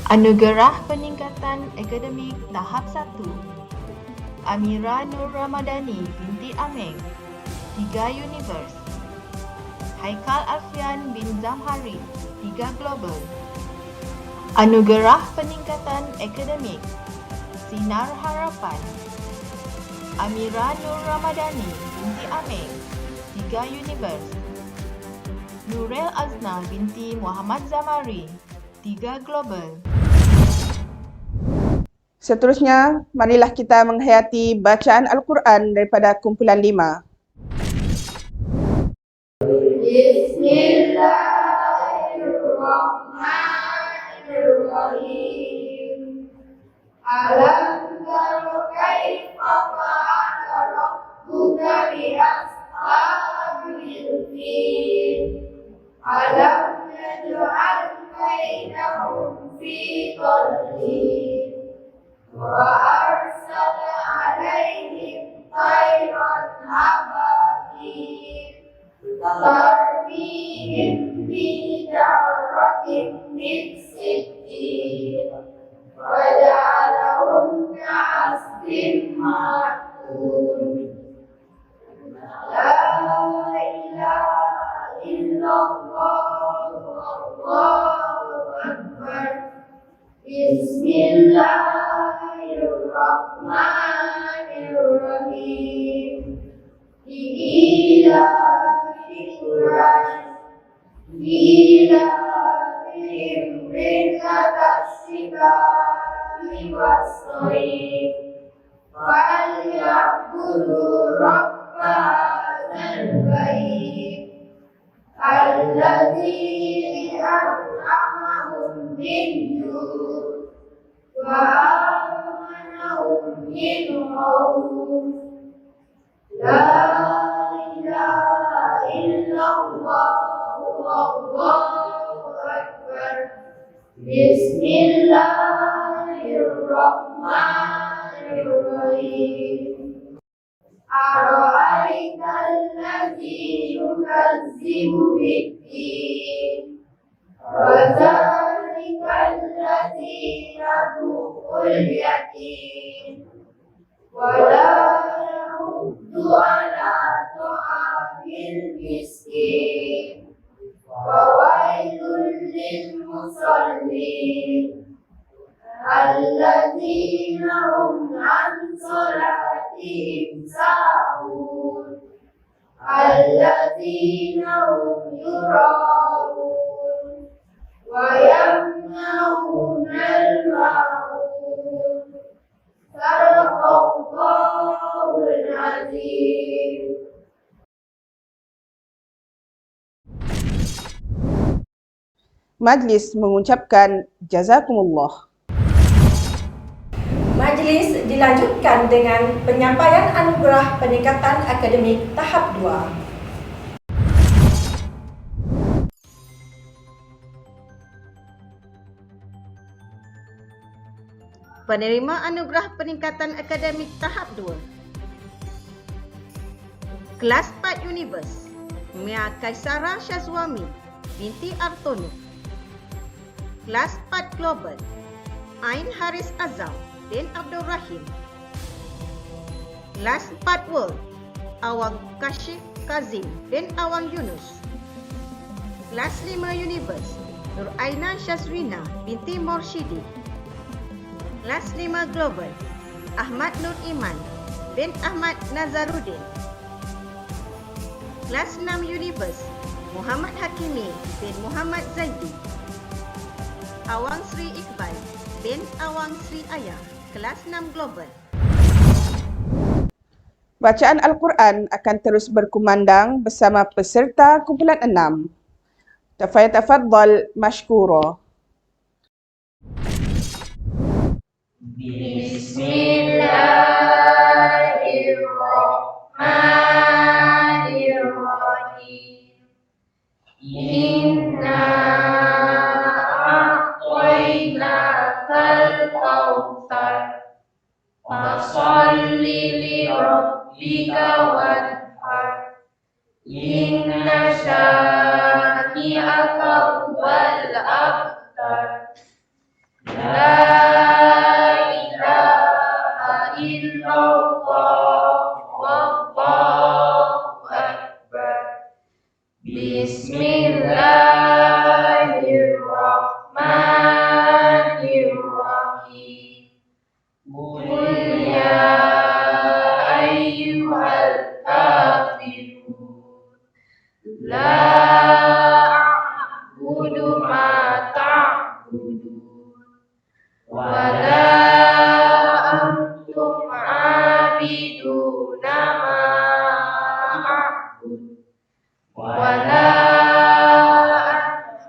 Anugerah Peningkatan Akademik Tahap 1 Amira Nur Ramadhani binti Ameng, 3 Univers. Haikal Alfian bin Zamhari, 3 Global. Anugerah Peningkatan Akademik Sinar Harapan Amira Nur Ramadhani binti Ameng, 3 Univers. Nurel Azna binti Muhammad Zamari, 3 Global. Seterusnya, marilah kita menghayati bacaan Al-Quran daripada kumpulan 5. Bismillahirrahmanirrahim. Alam tara kaifa fa'ala rabbuka bi ashabil fil. Alam naj'al kaidahum fi tadlil. Wa arsala alaihim tayran ababil. Tarmihim bijaratin min sijil. Waja'alahum ka'asfin ma'kul. La ilaha illallah, Allahu Akbar. Bismillahirrahmanirrahim. Ilahil Qur'an, ilahil rihlatas sibari was-sayf, falyabudu rabba hadzal bait, alladzi an'amahum min ju' wa amanahum min khawf. La ilaha illallah, Allahu Akbar. Bismillahirrahmanirrahim. Ara'aital ladzi yukazzibu bid-din, wa dzalikal ladzi yad'u اليتيم ولا يحض على طعام المسكين فويل للمصلين الذين هم عن صلاتهم ساهون الذين هم يراءون ويمنعون الماعون صدق الله العظيم. Majlis mengucapkan jazakumullah. Majlis dilanjutkan dengan penyampaian anugerah peningkatan akademik tahap 2. Penerima anugerah peningkatan akademik tahap 2. Kelas 4 Univers, Mia Kaisara Syazwami binti Artono. Kelas 4 Global, Ain Haris Azam bin Abdul Rahim. Kelas 4 World, Awang Kashif Kazim bin Awang Yunus. Kelas 5 Univers, Nur Aina Syazwina binti Morshidi. Kelas 5 Global, Ahmad Nur Iman bin Ahmad Nazaruddin. Kelas 6 Univers, Muhammad Hakimi bin Muhammad Zaidi. Awang Sri Iqbal bin Awang Sri Ayah, kelas 6 Global. Bacaan Al-Quran akan terus berkumandang bersama peserta kumpulan 6. Tafaddal mashkura. Bismillahirrahmanirrahim. Inna a'tainakal kautsar fasholli li rabbika wanhar inna syani'aka huwal abtar. La ilaha illallah wallahu akbar. Bismillahirrahmanirrahim. Qul ya ayyuhal kafirun la a'budu ma ta'budun wa la antum 'abiduna ma a'budu wa la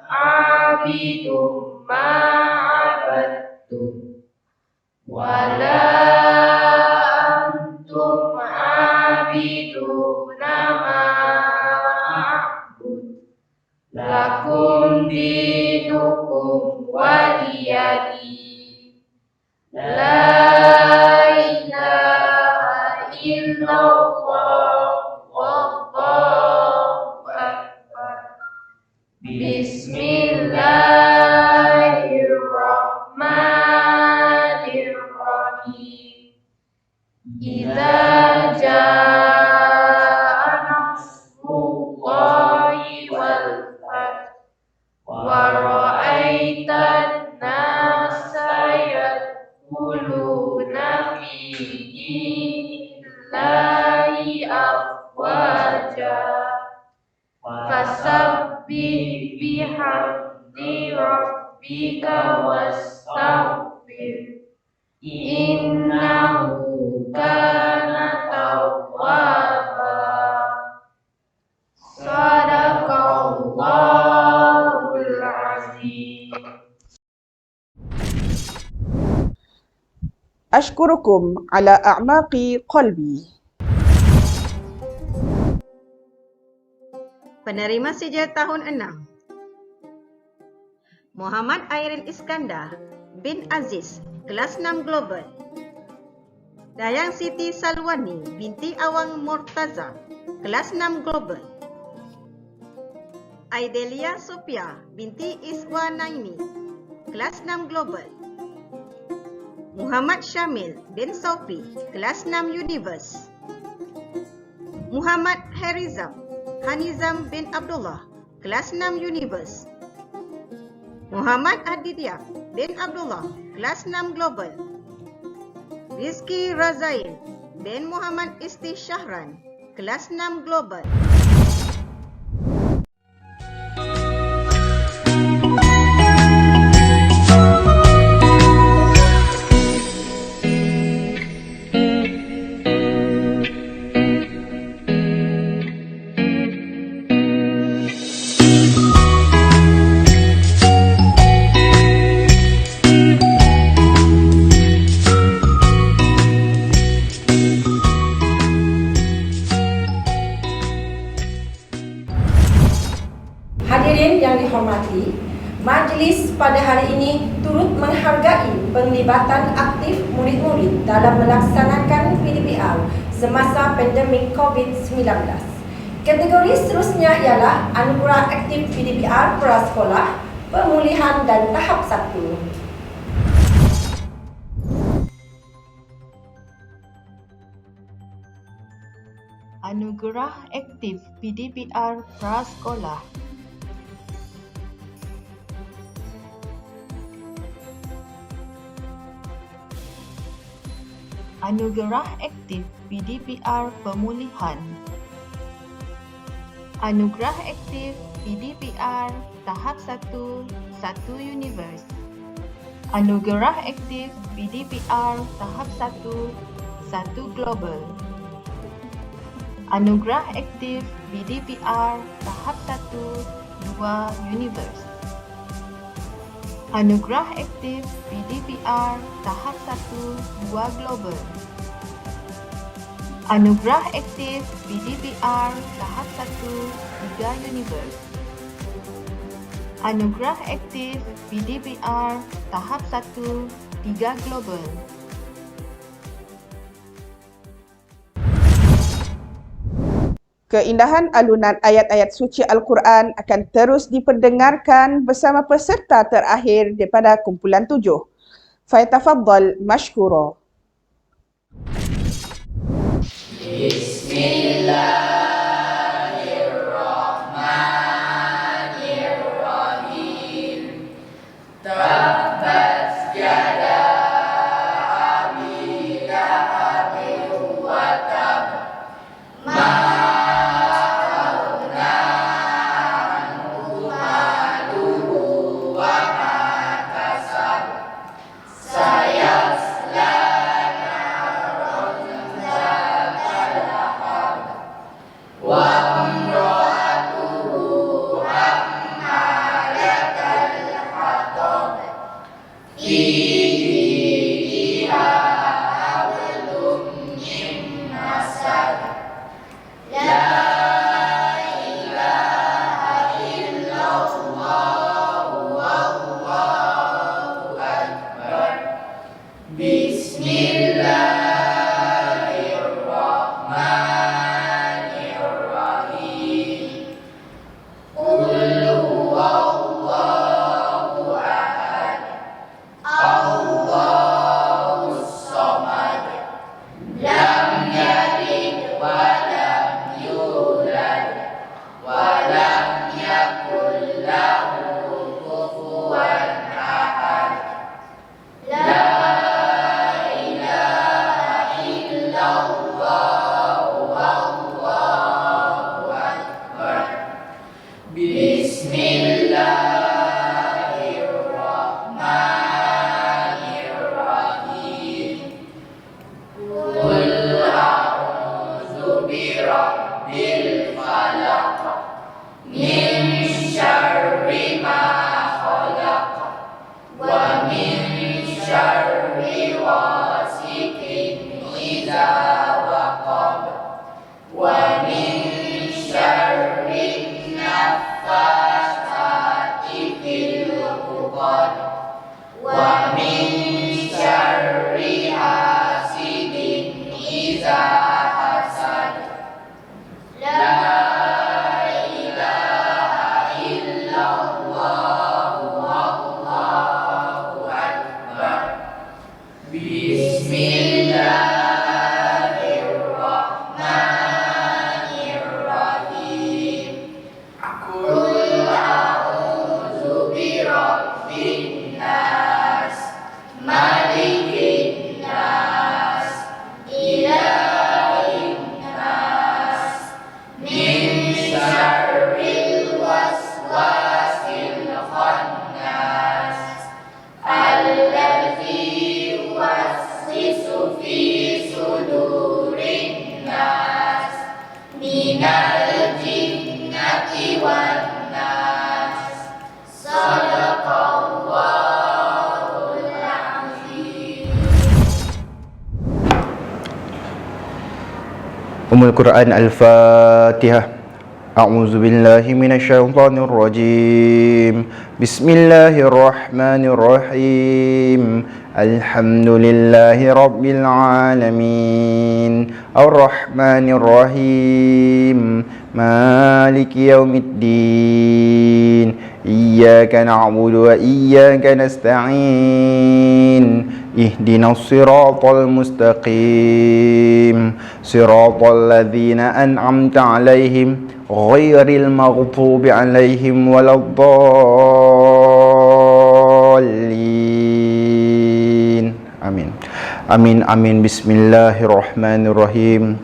a'budu ma 'abadtum wa la antum 'abiduna ma a'budu lakum dinukum waliyadin. La ilaha illallah wallahu akbar. Bismillahirrahmanirrahim. Idza jaa nasrullahi wal fath wa ra'aitan nasa yadkhuluna fi dinillahi afwaja fasabbih bihamdi rabbika wastaghfir innahu kana tawwaba. Sadaqallahul azim. Ashkurukum ala a'maqi qalbi. Penerima sijil tahun 6. Muhammad Airin Iskandar bin Aziz, kelas 6 Global. Dayang Siti Salwani binti Awang Murtaza, kelas 6 Global. Aidelia Sophia binti Iswa Naimi, kelas 6 Global. Muhammad Syamil bin Saufi, kelas 6 Univers. Muhammad Hanizam bin Abdullah, kelas 6 Univers. Muhammad Aditya bin Abdullah, kelas 6 Global. Rizki Razail bin Muhammad Isti Syahran, kelas 6 Global. Hadirin yang dihormati, majlis pada hari ini turut menghargai penglibatan aktif murid-murid dalam melaksanakan PDPR semasa pandemik COVID-19. Kategori seterusnya ialah Anugerah Aktif PDPR Prasekolah, Pemulihan dan Tahap 1. Anugerah Aktif PDPR Prasekolah. Anugerah Aktif PDPR Pemulihan. Anugerah Aktif PDPR Tahap 1 Univers. Anugerah Aktif PDPR Tahap 1 Global. Anugerah Aktif PDPR Tahap 1 Univers. Anugerah Aktif PDPR Tahap 1 Global. Anugerah Aktif PDPR Tahap 1 Univers. Anugerah Aktif PDPR Tahap 1 Global. Keindahan alunan ayat-ayat suci Al-Quran akan terus diperdengarkan bersama peserta terakhir daripada kumpulan 7. Falyatafaddal mashkura. Bismillahirrahmanirrahim. Tabbat yada abi lahabin wa tab. Ma Bismillahirrahmanirrahim. Quran Al-Fatihah. A'udzu billahi minasyaitonir rajim. Bismillahirrahmanirrahim. Alhamdulillahi rabbil alamin. Ar-Rahmanir Rahim. Maliki yaumiddin. Iyyaka na'budu wa iyyaka nasta'in. Ihdinas siratal mustaqim. Siratal ladzina an'amta 'alaihim ghairil maghdubi 'alaihim waladdallin. Amin. Amin amin. Bismillahirrahmanirrahim.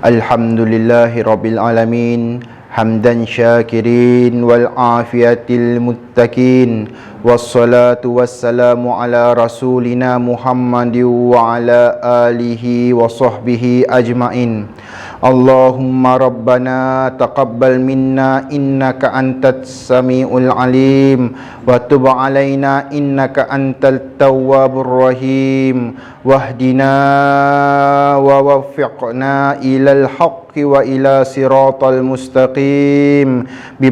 Alhamdulillahi rabbil alamin. Hamdan syakirin wal afiyatil muttaqin. Wassalatu wassalamu ala rasulina Muhammadin wa ala alihi wa sahbihi ajmain. Allahumma rabbana taqabbal minna innaka antas samiul alim wa tub alaina innaka antat tawwabur rahim wahdina wa waffiqna ilal haqqi wa ila siratal mustaqim bi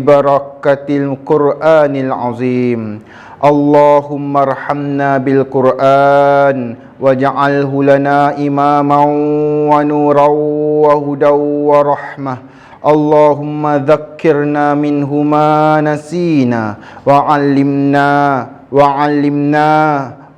barakatil Qur'anil azim. Allahumma arhamna bil Qur'an waj'alhu lana imaman wa nuran wa hudan wa rahmah. Allahumma dzakkirna minhu ma nasina wa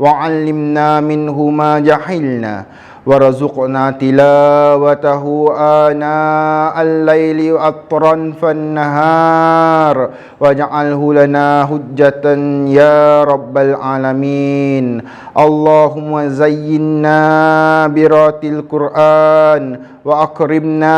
'allimna minhu ma jahilna warzuqna tilawatahu ana al-laili wa atrafan nahar waj'alhu lana hujjatan ya rabbal alamin. Allahumma zayyinna biratil Qur'an wa akrimna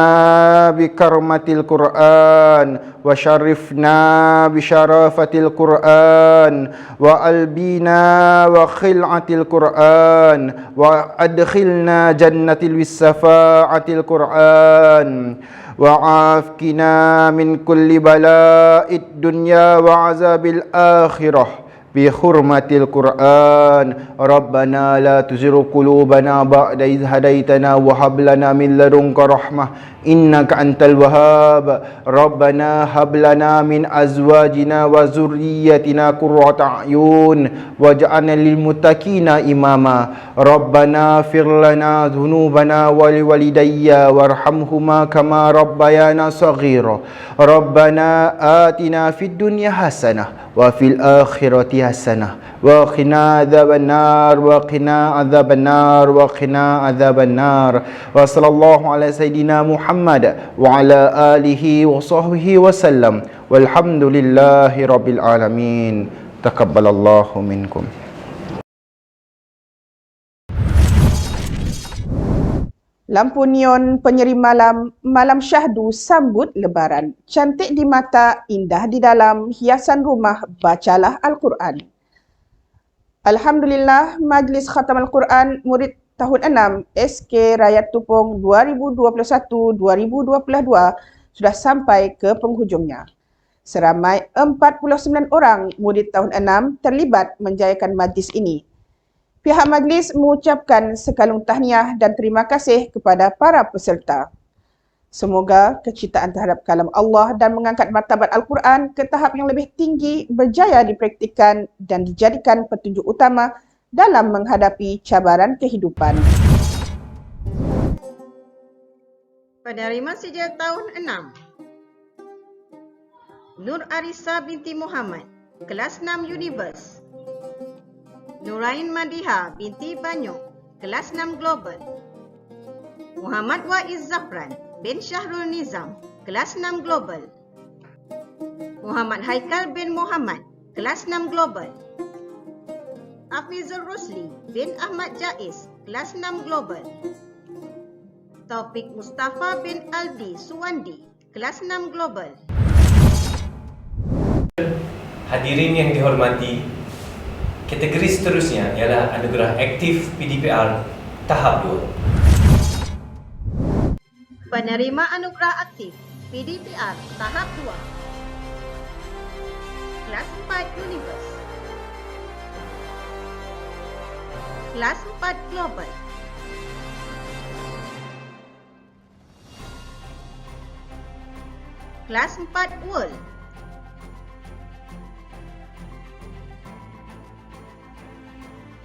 bikarmatil Qur'an wa syarifna bisyarafatil Qur'an wa albina wa khil'atil Qur'an wa adkhilna jannatil wisafa'atil Qur'an wa afkina min kulli bala'id dunya wa azabil akhirah bi hurmatil Qur'an. Rabbana la tuzigh qulubana ba'da idh hadaitana wa hab lana min ladunka rahmah innaka antal wahhab. Rabbana hab lana min azwajina wa zurriyyatina qurrata a'yun waj'alna lil muttaqina imama. Rabbana fir lana dhunubana wa liwalidayya warhamhuma kama rabbayana saghira. Rabbana atina fid dunya hasanah wa fil akhirati hasanah wa qina adzabannar wa qina adzabannar wa qina adzabannar. Wa sallallahu ala sayidina Muhammad wa ala alihi wa sahbihi wa sallam walhamdulillahi rabbil alamin. Taqabbalallahu minkum. Lampu neon penyeri malam, malam syahdu sambut lebaran. Cantik di mata, indah di dalam, hiasan rumah, bacalah Al-Quran. Alhamdulillah, Majlis Khatam Al-Quran murid tahun 6 SK Rakyat Tupung 2021-2022 sudah sampai ke penghujungnya. Seramai 49 orang murid tahun 6 terlibat menjayakan majlis ini. Pihak majlis mengucapkan sekalung tahniah dan terima kasih kepada para peserta. Semoga kecintaan terhadap kalam Allah dan mengangkat martabat Al-Quran ke tahap yang lebih tinggi berjaya dipraktikkan dan dijadikan petunjuk utama dalam menghadapi cabaran kehidupan. Pada Remaja tahun 6, Nur Arisa binti Muhammad, kelas 6 Univers. Nurain Madiha binti Banyu, kelas 6 Global. Muhammad Waiz Zafran bin Syahrul Nizam, kelas 6 Global. Muhammad Haikal bin Muhammad, kelas 6 Global. Afizul Rusli bin Ahmad Jaiz, kelas 6 Global. Taufik Mustafa bin Aldi Suwandi, kelas 6 Global. Hadirin yang dihormati, kategori seterusnya ialah anugerah aktif PDPR tahap 2. Penerima anugerah aktif PDPR tahap 2. Kelas 4 Univers. Kelas 4 Global. Kelas 4 World.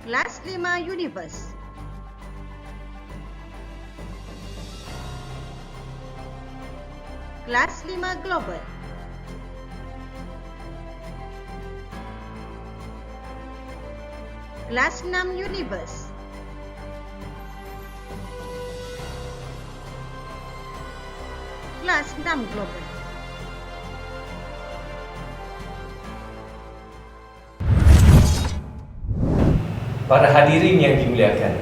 Kelas 5 Universe. Kelas 5 Global. Kelas 6 Universe. Kelas 6 Global. Para hadirin yang dimuliakan,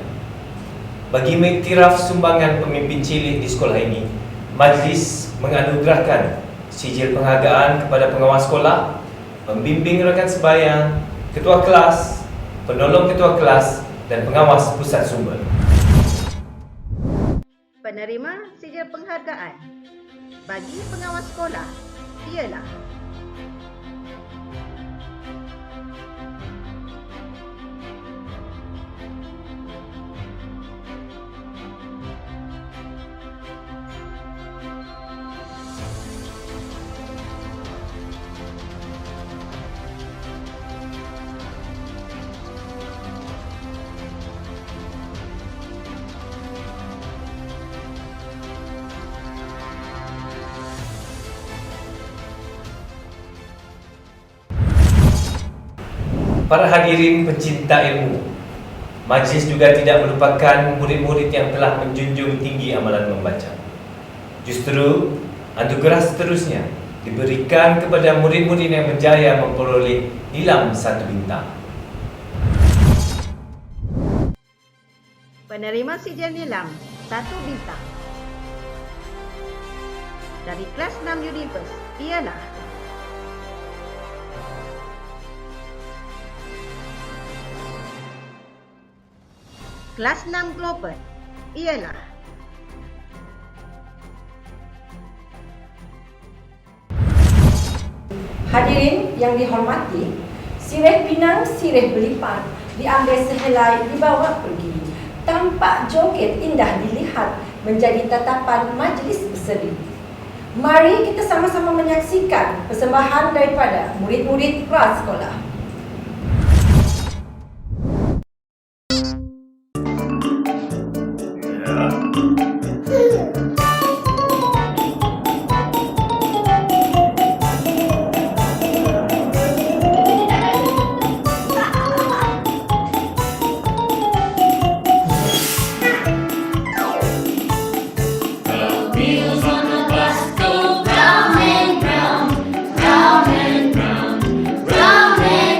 bagi mengiktiraf sumbangan pemimpin cilik di sekolah ini, majlis menganugerahkan sijil penghargaan kepada pengawas sekolah, pembimbing rakan sebayang, ketua kelas, penolong ketua kelas dan pengawas pusat sumber. Penerima sijil penghargaan bagi pengawas sekolah ialah Para hadirin pencinta ilmu, majlis juga tidak melupakan murid-murid yang telah menjunjung tinggi amalan membaca. Justru, anugerah seterusnya diberikan kepada murid-murid yang berjaya memperoleh nilam 1 bintang. penerima sijil nilam 1 bintang dari kelas 6 Universe ialah kelas 6 Global ialah Hadirin yang dihormati, sirih pinang sirih belipan diambil sehelai dibawa pergi. Tampak joget indah dilihat menjadi tatapan majlis berseri. Mari kita sama-sama menyaksikan persembahan daripada murid-murid prasekolah. The wheels on the bus go round and round, round and round, round and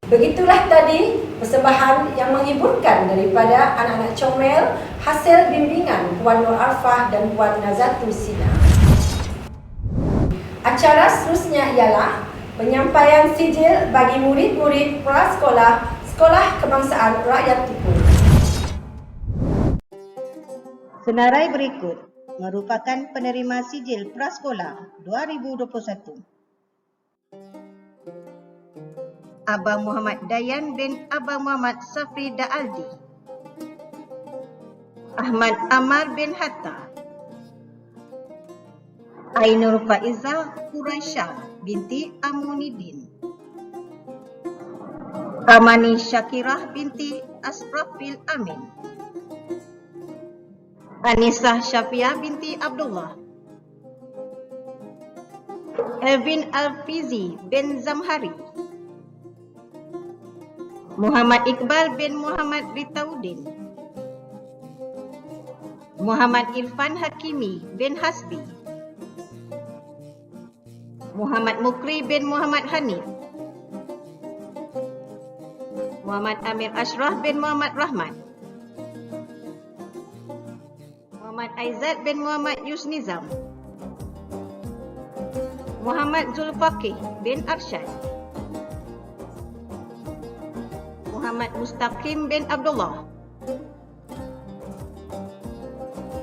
Begitulah tadi persembahan yang menghiburkan daripada anak-anak comel hasil bimbingan Puan Nur Arfah dan Puan Nazatul Sina. Acara seterusnya ialah penyampaian sijil bagi murid-murid prasekolah Sekolah Kebangsaan Rakyat Tupung. Senarai berikut merupakan penerima sijil prasekolah 2021. Abang Muhammad Dayan bin Abang Muhammad Safri Da'aldi, Ahmad Amar bin Hatta, Ainur Faizah Quraisyah binti Amunidin, Amani Syakirah binti Asrafil Amin, Anisah Syafiah binti Abdullah, Evin Alfizi bin Zamhari, Muhammad Iqbal bin Muhammad Ritaudin, Muhammad Irfan Hakimi bin Hasbi, Muhammad Mukri bin Muhammad Hanif, Muhammad Amir Ashraf bin Muhammad Rahman, Muhammad Aizat bin Muhammad Yusnizam, Muhammad Zulfaqih bin Arsyad, Muhammad Mustaqim bin Abdullah,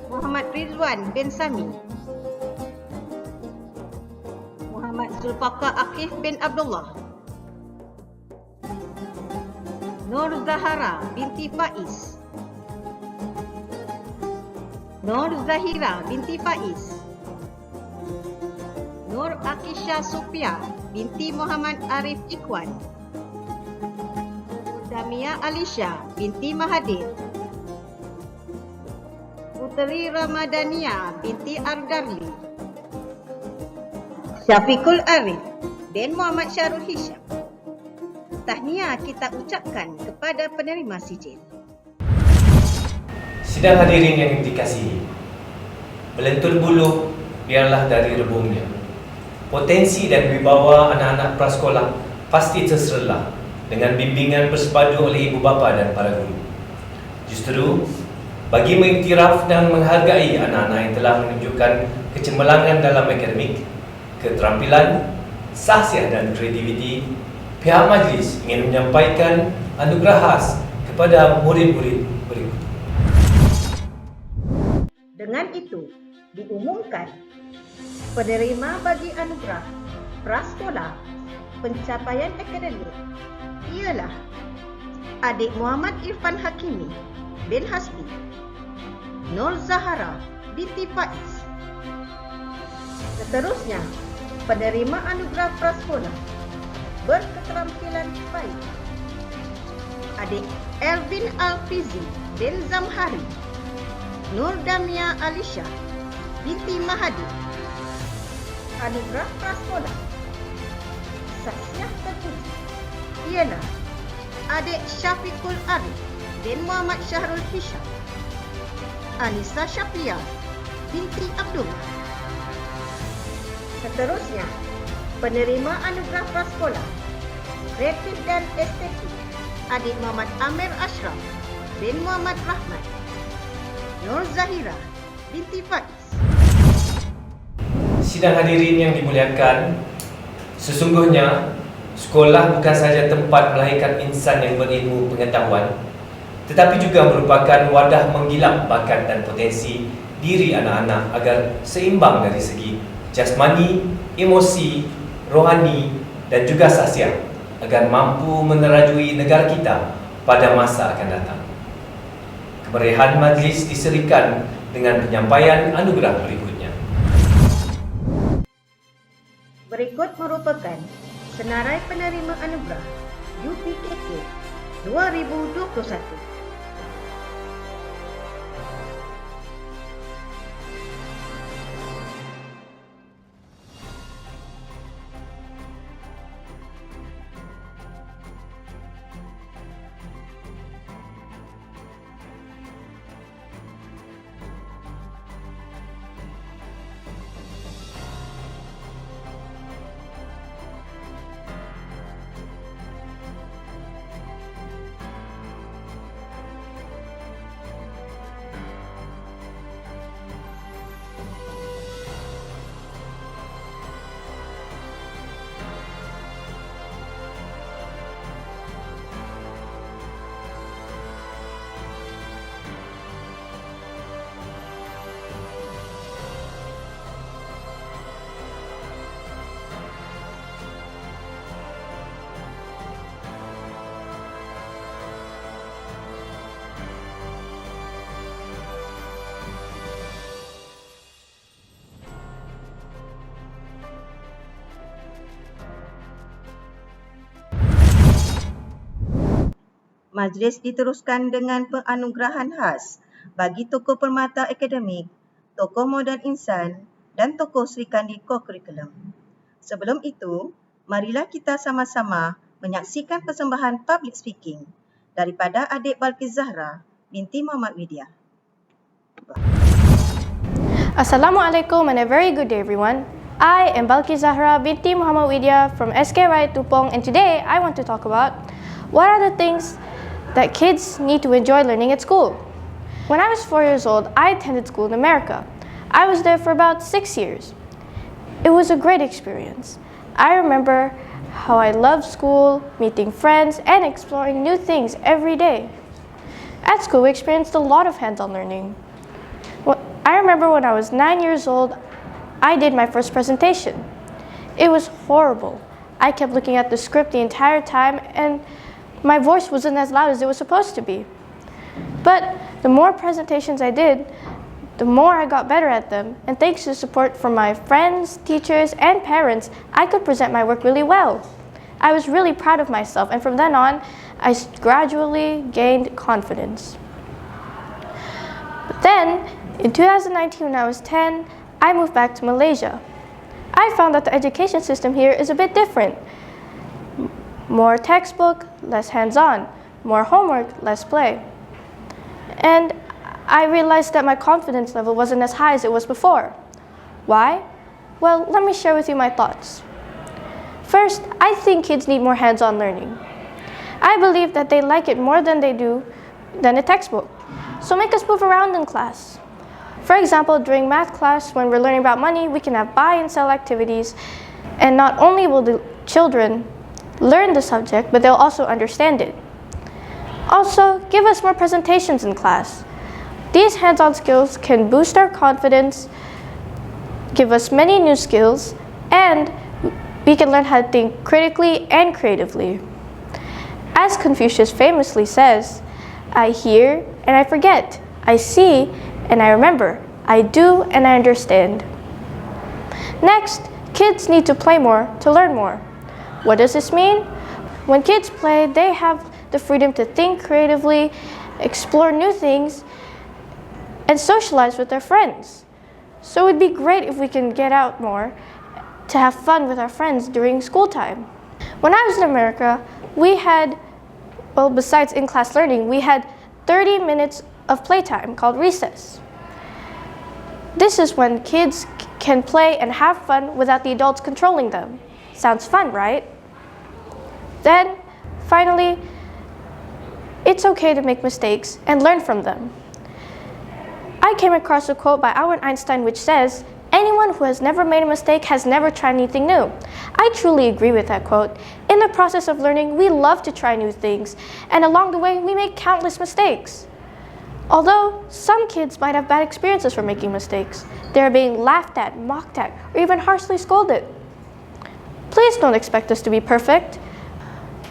Muhammad Rizwan bin Sami, Muhammad Zulfaqa Akif bin Abdullah, Nur Zahara binti Faiz, Nur Zahira binti Faiz, Nur Akisha Sufia binti Muhammad Arif Ikhwan, Damia Alisha binti Mahathir, Puteri Ramadania binti Ardarli, Syafiqul Arif bin Muhammad Syarul Hisham. Tahniah kita ucapkan kepada penerima sijil. Sidang hadirin yang dikasihi, belentur buluh biarlah dari rebungnya. Potensi dan wibawa anak-anak prasekolah pasti terserlah dengan bimbingan bersepadu oleh ibu bapa dan para guru. Justru, bagi mengiktiraf dan menghargai anak-anak yang telah menunjukkan kecemerlangan dalam akademik, keterampilan, sahsiah dan kreativiti, pihak majlis ingin menyampaikan anugerah khas kepada murid-murid berikut. Dengan itu, diumumkan penerima bagi anugerah prasekolah pencapaian akademik ialah adik Muhammad Irfan Hakimi bin Hasbi, Nur Zahara binti Faiz. Seterusnya, penerima anugerah prasekolah berketerampilan baik adik Elvin Alfizi bin Zamhari, Nur Damia Alisha binti Mahathir. Anugerah prasekolah sahsiah terpuji ialah adik Syafiqul Arif bin Muhammad Syahrul Hisham, Anissa Syafiah binti Abdullah. Seterusnya, penerima anugerah prasekolah kreatif dan estetik adik Muhammad Amir Ashraf bin Muhammad Rahman, Nur Zahira binti Faiz. Sidang hadirin yang dimuliakan, sesungguhnya sekolah bukan sahaja tempat melahirkan insan yang berilmu pengetahuan, tetapi juga merupakan wadah menggilap bakat dan potensi diri anak-anak agar seimbang dari segi jasmani, emosi, rohani dan juga sahsiah agar mampu menerajui negara kita pada masa akan datang. Kemeriahan majlis diserikan dengan penyampaian anugerah berikutnya. Berikut merupakan senarai penerima anugerah UPKK 2021. Majlis diteruskan dengan penganugerahan khas bagi tokoh permata akademik, tokoh moden insan dan tokoh serikandi co-curriculum. Sebelum itu, marilah kita sama-sama menyaksikan persembahan public speaking daripada adik Balqis Zahra binti Muhammad Widya. Assalamualaikum and a very good day everyone. I am Balqis Zahra binti Muhammad Widya from SK Rakyat Tupong, and today I want to talk about what are the things that kids need to enjoy learning at school. When I was 4 years old, I attended school in America. I was there for about 6 years. It was a great experience. I remember how I loved school, meeting friends, and exploring new things every day. At school, we experienced a lot of hands-on learning. I remember when I was 9 years old, I did my first presentation. It was horrible. I kept looking at the script the entire time, and my voice wasn't as loud as it was supposed to be. But the more presentations I did, the more I got better at them, and thanks to support from my friends, teachers, and parents, I could present my work really well. I was really proud of myself, and from then on, I gradually gained confidence. But then, in 2019, when I was 10, I moved back to Malaysia. I found that the education system here is a bit different. More textbook, less hands-on. More homework, less play. And I realized that my confidence level wasn't as high as it was before. Why? Well, let me share with you my thoughts. First, I think kids need more hands-on learning. I believe that they like it more than a textbook. So make us move around in class. For example, during math class, when we're learning about money, we can have buy and sell activities. And not only will the children learn the subject, but they'll also understand it. Also, give us more presentations in class. These hands-on skills can boost our confidence, give us many new skills, and we can learn how to think critically and creatively. As Confucius famously says, I hear and I forget. I see and I remember. I do and I understand. Next, kids need to play more to learn more. What does this mean? When kids play, they have the freedom to think creatively, explore new things, and socialize with their friends. So it'd be great if we can get out more to have fun with our friends during school time. When I was in America, we had, well, besides in-class learning, we had 30 minutes of playtime called recess. This is when kids can play and have fun without the adults controlling them. Sounds fun, right? Then, finally, it's okay to make mistakes and learn from them. I came across a quote by Albert Einstein which says, anyone who has never made a mistake has never tried anything new. I truly agree with that quote. In the process of learning, we love to try new things, and along the way, we make countless mistakes. Although some kids might have bad experiences from making mistakes, they are being laughed at, mocked at, or even harshly scolded. Please don't expect us to be perfect.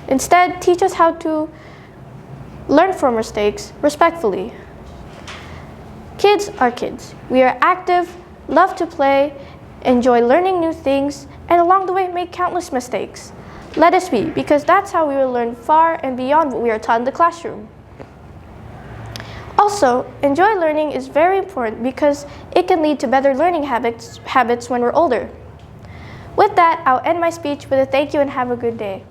Instead, teach us how to learn from mistakes respectfully. Kids are kids. We are active, love to play, enjoy learning new things, and along the way make countless mistakes. Let us be, because that's how we will learn far and beyond what we are taught in the classroom. Also, enjoy learning is very important because it can lead to better learning habits when we're older. With that, I'll end my speech with a thank you and have a good day.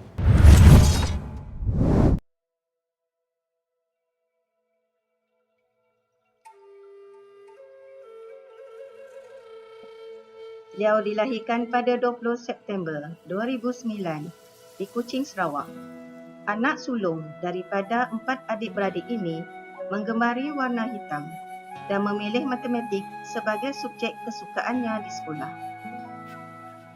Beliau dilahirkan pada 20 September 2009 di Kuching, Sarawak. Anak sulung daripada 4 adik-beradik ini menggemari warna hitam dan memilih matematik sebagai subjek kesukaannya di sekolah.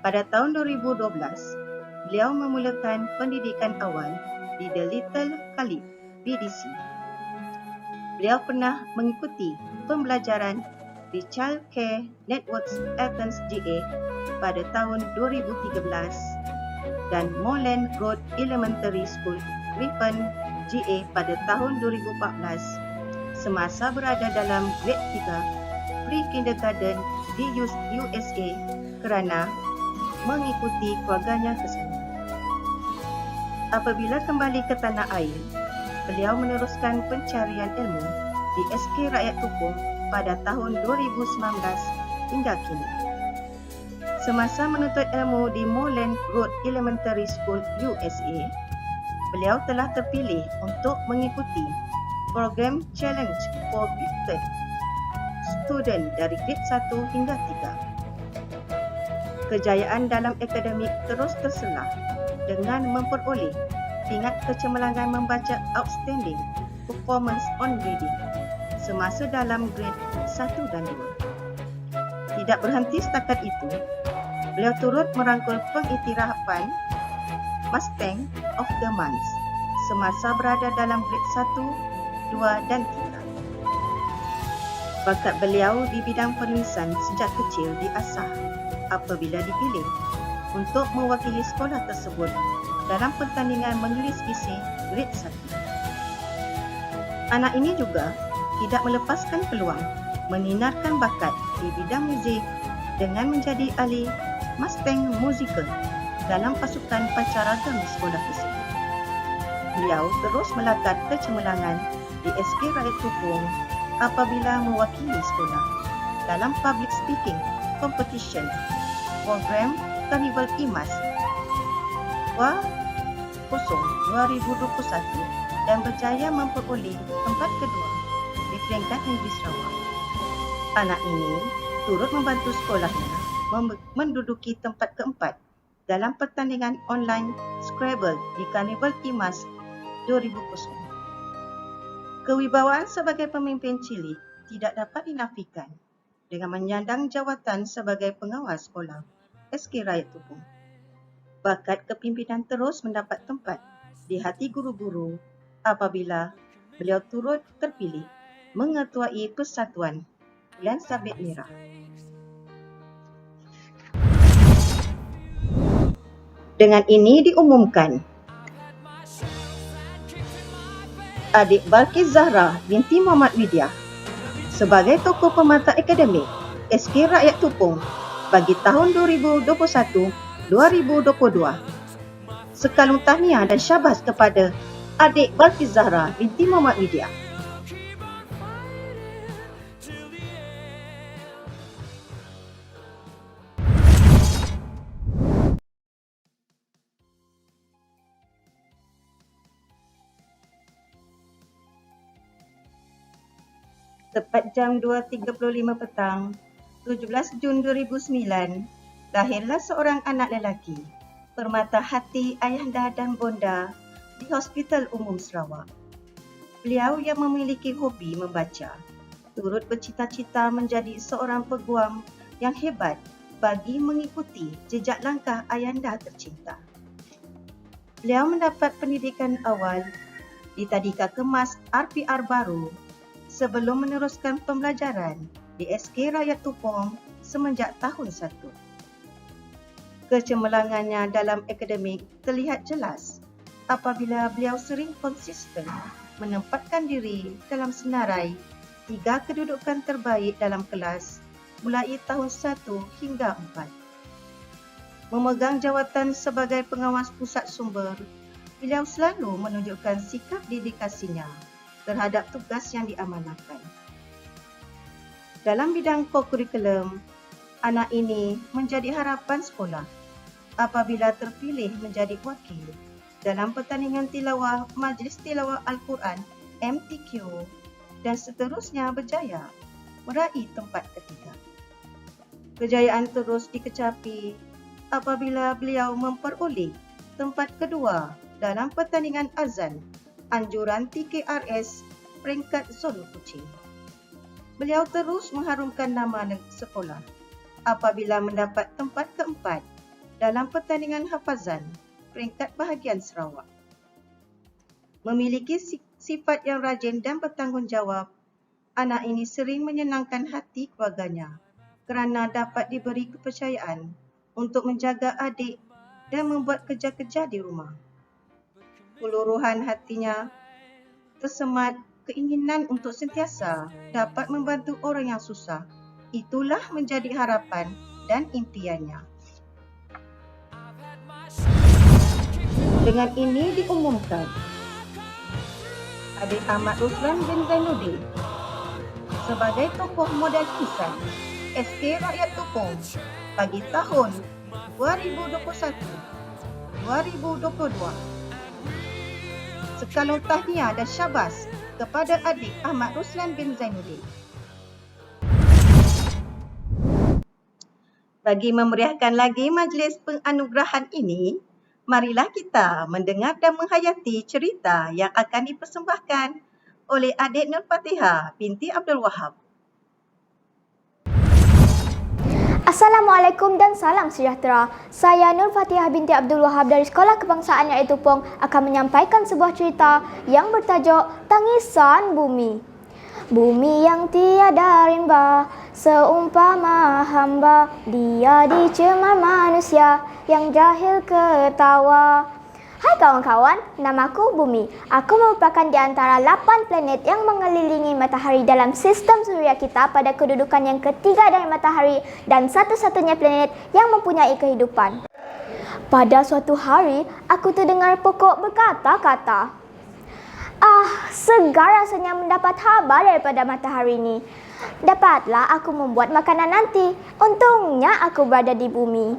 Pada tahun 2012, beliau memulakan pendidikan awal di The Little Khalif, BDC. Beliau pernah mengikuti pembelajaran di Child Care Networks Athens GA pada tahun 2013 dan Moreland Road Elementary School Griffin GA pada tahun 2014 semasa berada dalam grade 3 pre-kindergarten di USA kerana mengikuti keluarganya ke sana. Apabila kembali ke tanah air, beliau meneruskan pencarian ilmu di SK Rakyat Tupung pada tahun 2019 hingga kini. Semasa menuntut ilmu di Moreland Road Elementary School, USA, beliau telah terpilih untuk mengikuti program Challenge for Gifted Student dari grade 1 hingga 3. Kejayaan dalam akademik terus terselah dengan memperoleh tingkat kecemerlangan membaca Outstanding Performance on Reading semasa dalam grade 1 dan 2. Tidak berhenti setakat itu, beliau turut merangkul pengiktirafan Mustang of the Month semasa berada dalam grade 1, 2 dan 3. Bakat beliau di bidang penulisan sejak kecil diasah apabila dipilih untuk mewakili sekolah tersebut dalam pertandingan menulis esei grade 1. Anak ini juga tidak melepaskan peluang menyinarkan bakat di bidang muzik dengan menjadi ahli Mustang Musical dalam pasukan pancaragam di sekolah tersebut. Beliau terus melakat kecemerlangan di SK Rakyat Tupung apabila mewakili sekolah dalam public speaking competition program Karnival IMAS 2021 dan berjaya memperoleh tempat kedua di peringkat negeri Sarawak. Anak ini turut membantu sekolahnya menduduki tempat keempat dalam pertandingan online Scrabble di Karnival IMAS 2000. Kewibawaan sebagai pemimpin cilik tidak dapat dinafikan dengan menyandang jawatan sebagai pengawas sekolah SK Rakyat Tupung. Bakat kepimpinan terus mendapat tempat di hati guru-guru apabila beliau turut terpilih mengetuai Persatuan Bulan Sabit Merah. Dengan ini diumumkan, adik Balkis Zahra binti Muhammad Widya sebagai tokoh pemata akademik SK Rakyat Tupung bagi tahun 2021-2022. Sekalung tahniah dan syabas kepada adik Balkis Zahra binti Muhammad Widya. Tepat jam 2.35 petang, 17 Jun 2009, lahirlah seorang anak lelaki, permata hati ayahanda dan bonda di Hospital Umum Sarawak. Beliau yang memiliki hobi membaca, turut bercita-cita menjadi seorang peguam yang hebat bagi mengikuti jejak langkah ayahanda tercinta. Beliau mendapat pendidikan awal di Tadika Kemas RPR Baru sebelum meneruskan pembelajaran di SK Rakyat Tupung semenjak tahun 1. Kecemerlangannya dalam akademik terlihat jelas apabila beliau sering konsisten menempatkan diri dalam senarai 3 kedudukan terbaik dalam kelas mulai tahun 1 hingga 4. Memegang jawatan sebagai pengawas pusat sumber, beliau selalu menunjukkan sikap dedikasinya terhadap tugas yang diamanahkan. Dalam bidang kokurikulum, anak ini menjadi harapan sekolah apabila terpilih menjadi wakil dalam pertandingan tilawah Majlis Tilawah Al-Quran MTQ dan seterusnya berjaya meraih tempat ketiga. Kejayaan terus dikecapi apabila beliau memperoleh tempat kedua dalam pertandingan azan anjuran TKRS peringkat zon Kuching. Beliau terus mengharumkan nama sekolah apabila mendapat tempat keempat dalam pertandingan hafazan peringkat bahagian Sarawak. Memiliki sifat yang rajin dan bertanggungjawab, anak ini sering menyenangkan hati keluarganya kerana dapat diberi kepercayaan untuk menjaga adik dan membuat kerja-kerja di rumah. Keluruhan hatinya tersemat keinginan untuk sentiasa dapat membantu orang yang susah. Itulah menjadi harapan dan impiannya. Dengan ini diumumkan, Adik Ahmad Ruslan bin Zainuddin. Sebagai tokoh modal insan SK Rakyat Tupong bagi tahun 2021-2022. Sekalung tahniah dan syabas kepada adik Ahmad Ruslan bin Zainuddin. Bagi memeriahkan lagi majlis penganugerahan ini, marilah kita mendengar dan menghayati cerita yang akan dipersembahkan oleh adik Nur Fatihah binti Abdul Wahab. Assalamualaikum dan salam sejahtera. Saya Nur Fatihah binti Abdul Wahab dari Sekolah Kebangsaan Rakyat Tupong akan menyampaikan sebuah cerita yang bertajuk Tangisan Bumi. Bumi yang tiada rimba, seumpama hamba, dia dicemar manusia yang jahil ketawa. Hai kawan-kawan, namaku Bumi. Aku merupakan di antara 8 planet yang mengelilingi matahari dalam sistem suria kita pada kedudukan yang ketiga dari matahari dan satu-satunya planet yang mempunyai kehidupan. Pada suatu hari, aku terdengar pokok berkata-kata. Segar rasanya mendapat habar daripada matahari ini. Dapatlah aku membuat makanan nanti. Untungnya aku berada di bumi.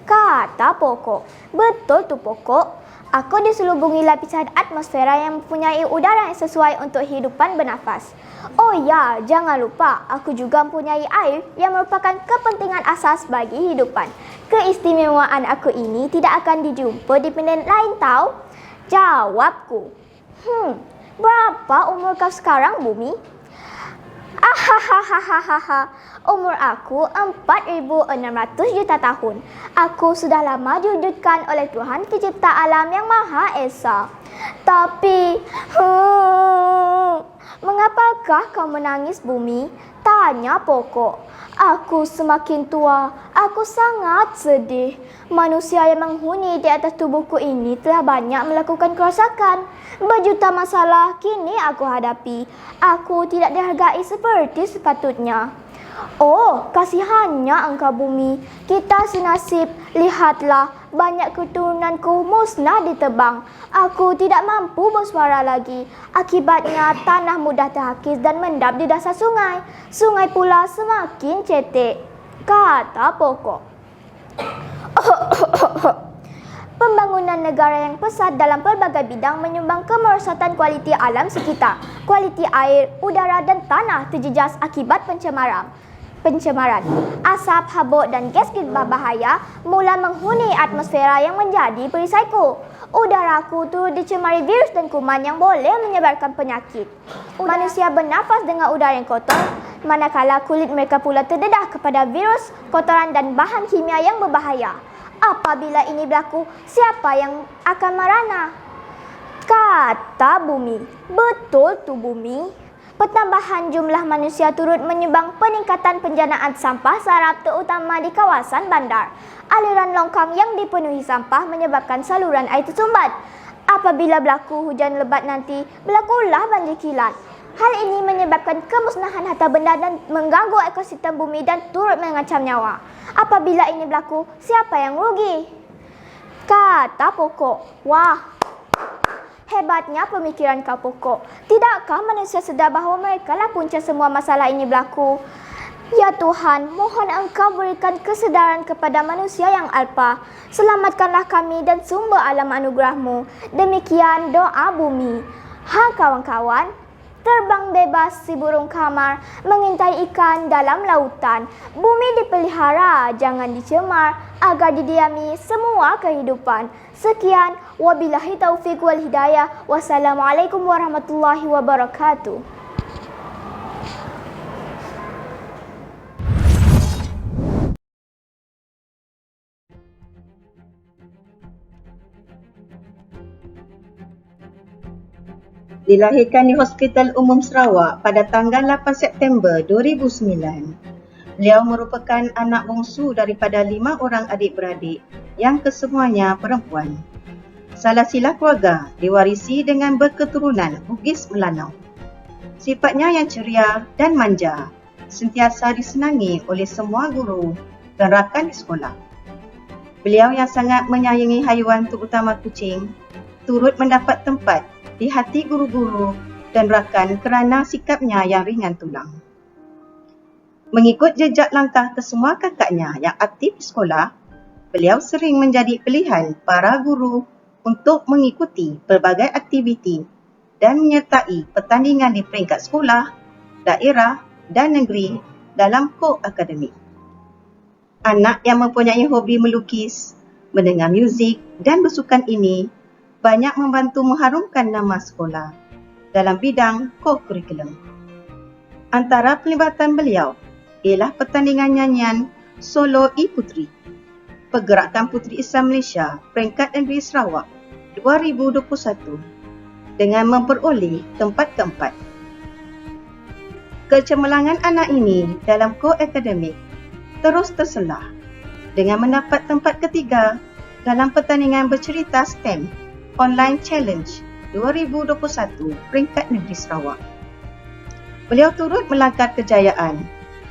Kata pokok. Betul tu pokok. Aku diselubungi lapisan atmosfera yang mempunyai udara yang sesuai untuk kehidupan bernafas. Oh ya, jangan lupa, aku juga mempunyai air yang merupakan kepentingan asas bagi kehidupan. Keistimewaan aku ini tidak akan dijumpa di planet lain tahu. Jawabku. Berapa umur kau sekarang, Bumi? Umur aku 4.600 juta tahun. Aku sudah lama diwujudkan oleh Tuhan Pencipta Alam yang Maha Esa. Tapi, mengapakah kau menangis, Bumi? Tanya pokok. Aku semakin tua. Aku sangat sedih. Manusia yang menghuni di atas tubuhku ini telah banyak melakukan kerosakan. Berjuta masalah kini aku hadapi. Aku tidak dihargai seperti sepatutnya. Oh, kasihannya engkau Bumi. Kita senasib. Lihatlah, banyak keturunanku musnah ditebang. Aku tidak mampu bersuara lagi. Akibatnya tanah mudah terhakis dan mendap di dasar sungai. Sungai pula semakin cetek. Kata pokok. Pembangunan negara yang pesat dalam pelbagai bidang menyumbang kemerosotan kualiti alam sekitar. Kualiti air, udara dan tanah terjejas akibat pencemaran. Asap, habuk dan gas berbahaya mula menghuni atmosfera yang menjadi perisaiku. Udaraku turut dicemari virus dan kuman yang boleh menyebarkan penyakit. Manusia bernafas dengan udara yang kotor, manakala kulit mereka pula terdedah kepada virus, kotoran dan bahan kimia yang berbahaya. Apabila ini berlaku, siapa yang akan merana? Kata Bumi. Betul tu Bumi. Pertambahan jumlah manusia turut menyumbang peningkatan penjanaan sampah sarap terutama di kawasan bandar. Aliran longkang yang dipenuhi sampah menyebabkan saluran air tersumbat. Apabila berlaku hujan lebat nanti, berlakulah banjir kilat. Hal ini menyebabkan kemusnahan harta benda dan mengganggu ekosistem bumi dan turut mengancam nyawa. Apabila ini berlaku, siapa yang rugi? Kata pokok. Wah, hebatnya pemikiran kau pokok. Tidakkah manusia sedar bahawa mereka lah punca semua masalah ini berlaku? Ya Tuhan, mohon Engkau berikan kesedaran kepada manusia yang alpa. Selamatkanlah kami dan sumber alam anugerah-Mu. Demikian doa Bumi. Kawan-kawan, terbang bebas si burung kamar, mengintai ikan dalam lautan. Bumi dipelihara, jangan dicemar, agar didiami semua kehidupan. Sekian, wabillahi taufiq wal hidayah. Wassalamualaikum warahmatullahi wabarakatuh. Dilahirkan di Hospital Umum Sarawak pada tanggal 8 September 2009. Beliau merupakan anak bongsu daripada 5 orang adik-beradik yang kesemuanya perempuan. Salah sila keluarga diwarisi dengan berketurunan Bugis Melanau. Sifatnya yang ceria dan manja, sentiasa disenangi oleh semua guru dan rakan di sekolah. Beliau yang sangat menyayangi haiwan terutama kucing, turut mendapat tempat di hati guru-guru dan rakan kerana sikapnya yang ringan tulang. Mengikut jejak langkah kesemua kakaknya yang aktif di sekolah, beliau sering menjadi pilihan para guru untuk mengikuti pelbagai aktiviti dan menyertai pertandingan di peringkat sekolah, daerah dan negeri dalam ko-akademik. Anak yang mempunyai hobi melukis, mendengar muzik dan bersukan ini banyak membantu mengharumkan nama sekolah dalam bidang ko-kurikulum. Antara pelibatan beliau ialah pertandingan nyanyian solo e-putri, Pergerakan Puteri Islam Malaysia peringkat negeri Sarawak 2021 dengan memperoleh tempat keempat. Kecemerlangan anak ini dalam ko-akademik terus terselah dengan mendapat tempat ketiga dalam pertandingan bercerita STEM Online Challenge 2021 peringkat negeri Sarawak. Beliau turut melangkah kejayaan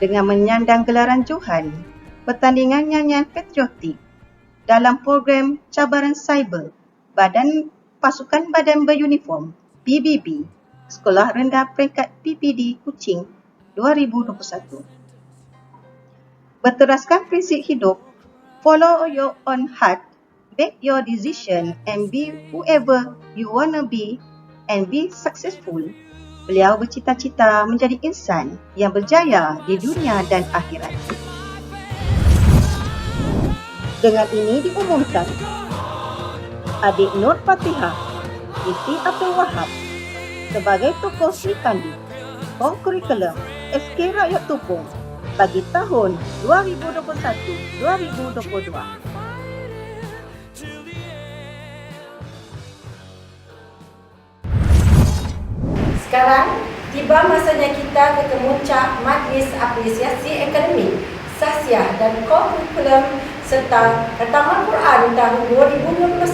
dengan menyandang gelaran Johan pertandingan nyanyian patriotik dalam program cabaran cyber Pasukan Badan Beruniform PBB Sekolah Rendah Peringkat PPD Kuching 2021. Berteraskan prinsip hidup, follow your own heart, make your decision and be whoever you wanna be and be successful. Beliau bercita-cita menjadi insan yang berjaya di dunia dan akhirat. Dengan ini diumumkan, adik Nur Fatihah binti Abdul Wahab sebagai tokoh Sri Kandi ko-kurikulum SK Rakyat Tupong bagi tahun 2021-2022. Sekarang tiba masanya kita ke kemuncak Majlis Apresiasi Akademik, Sahsiah dan ko-kurikulum serta Khataman Quran tahun 2021-2022.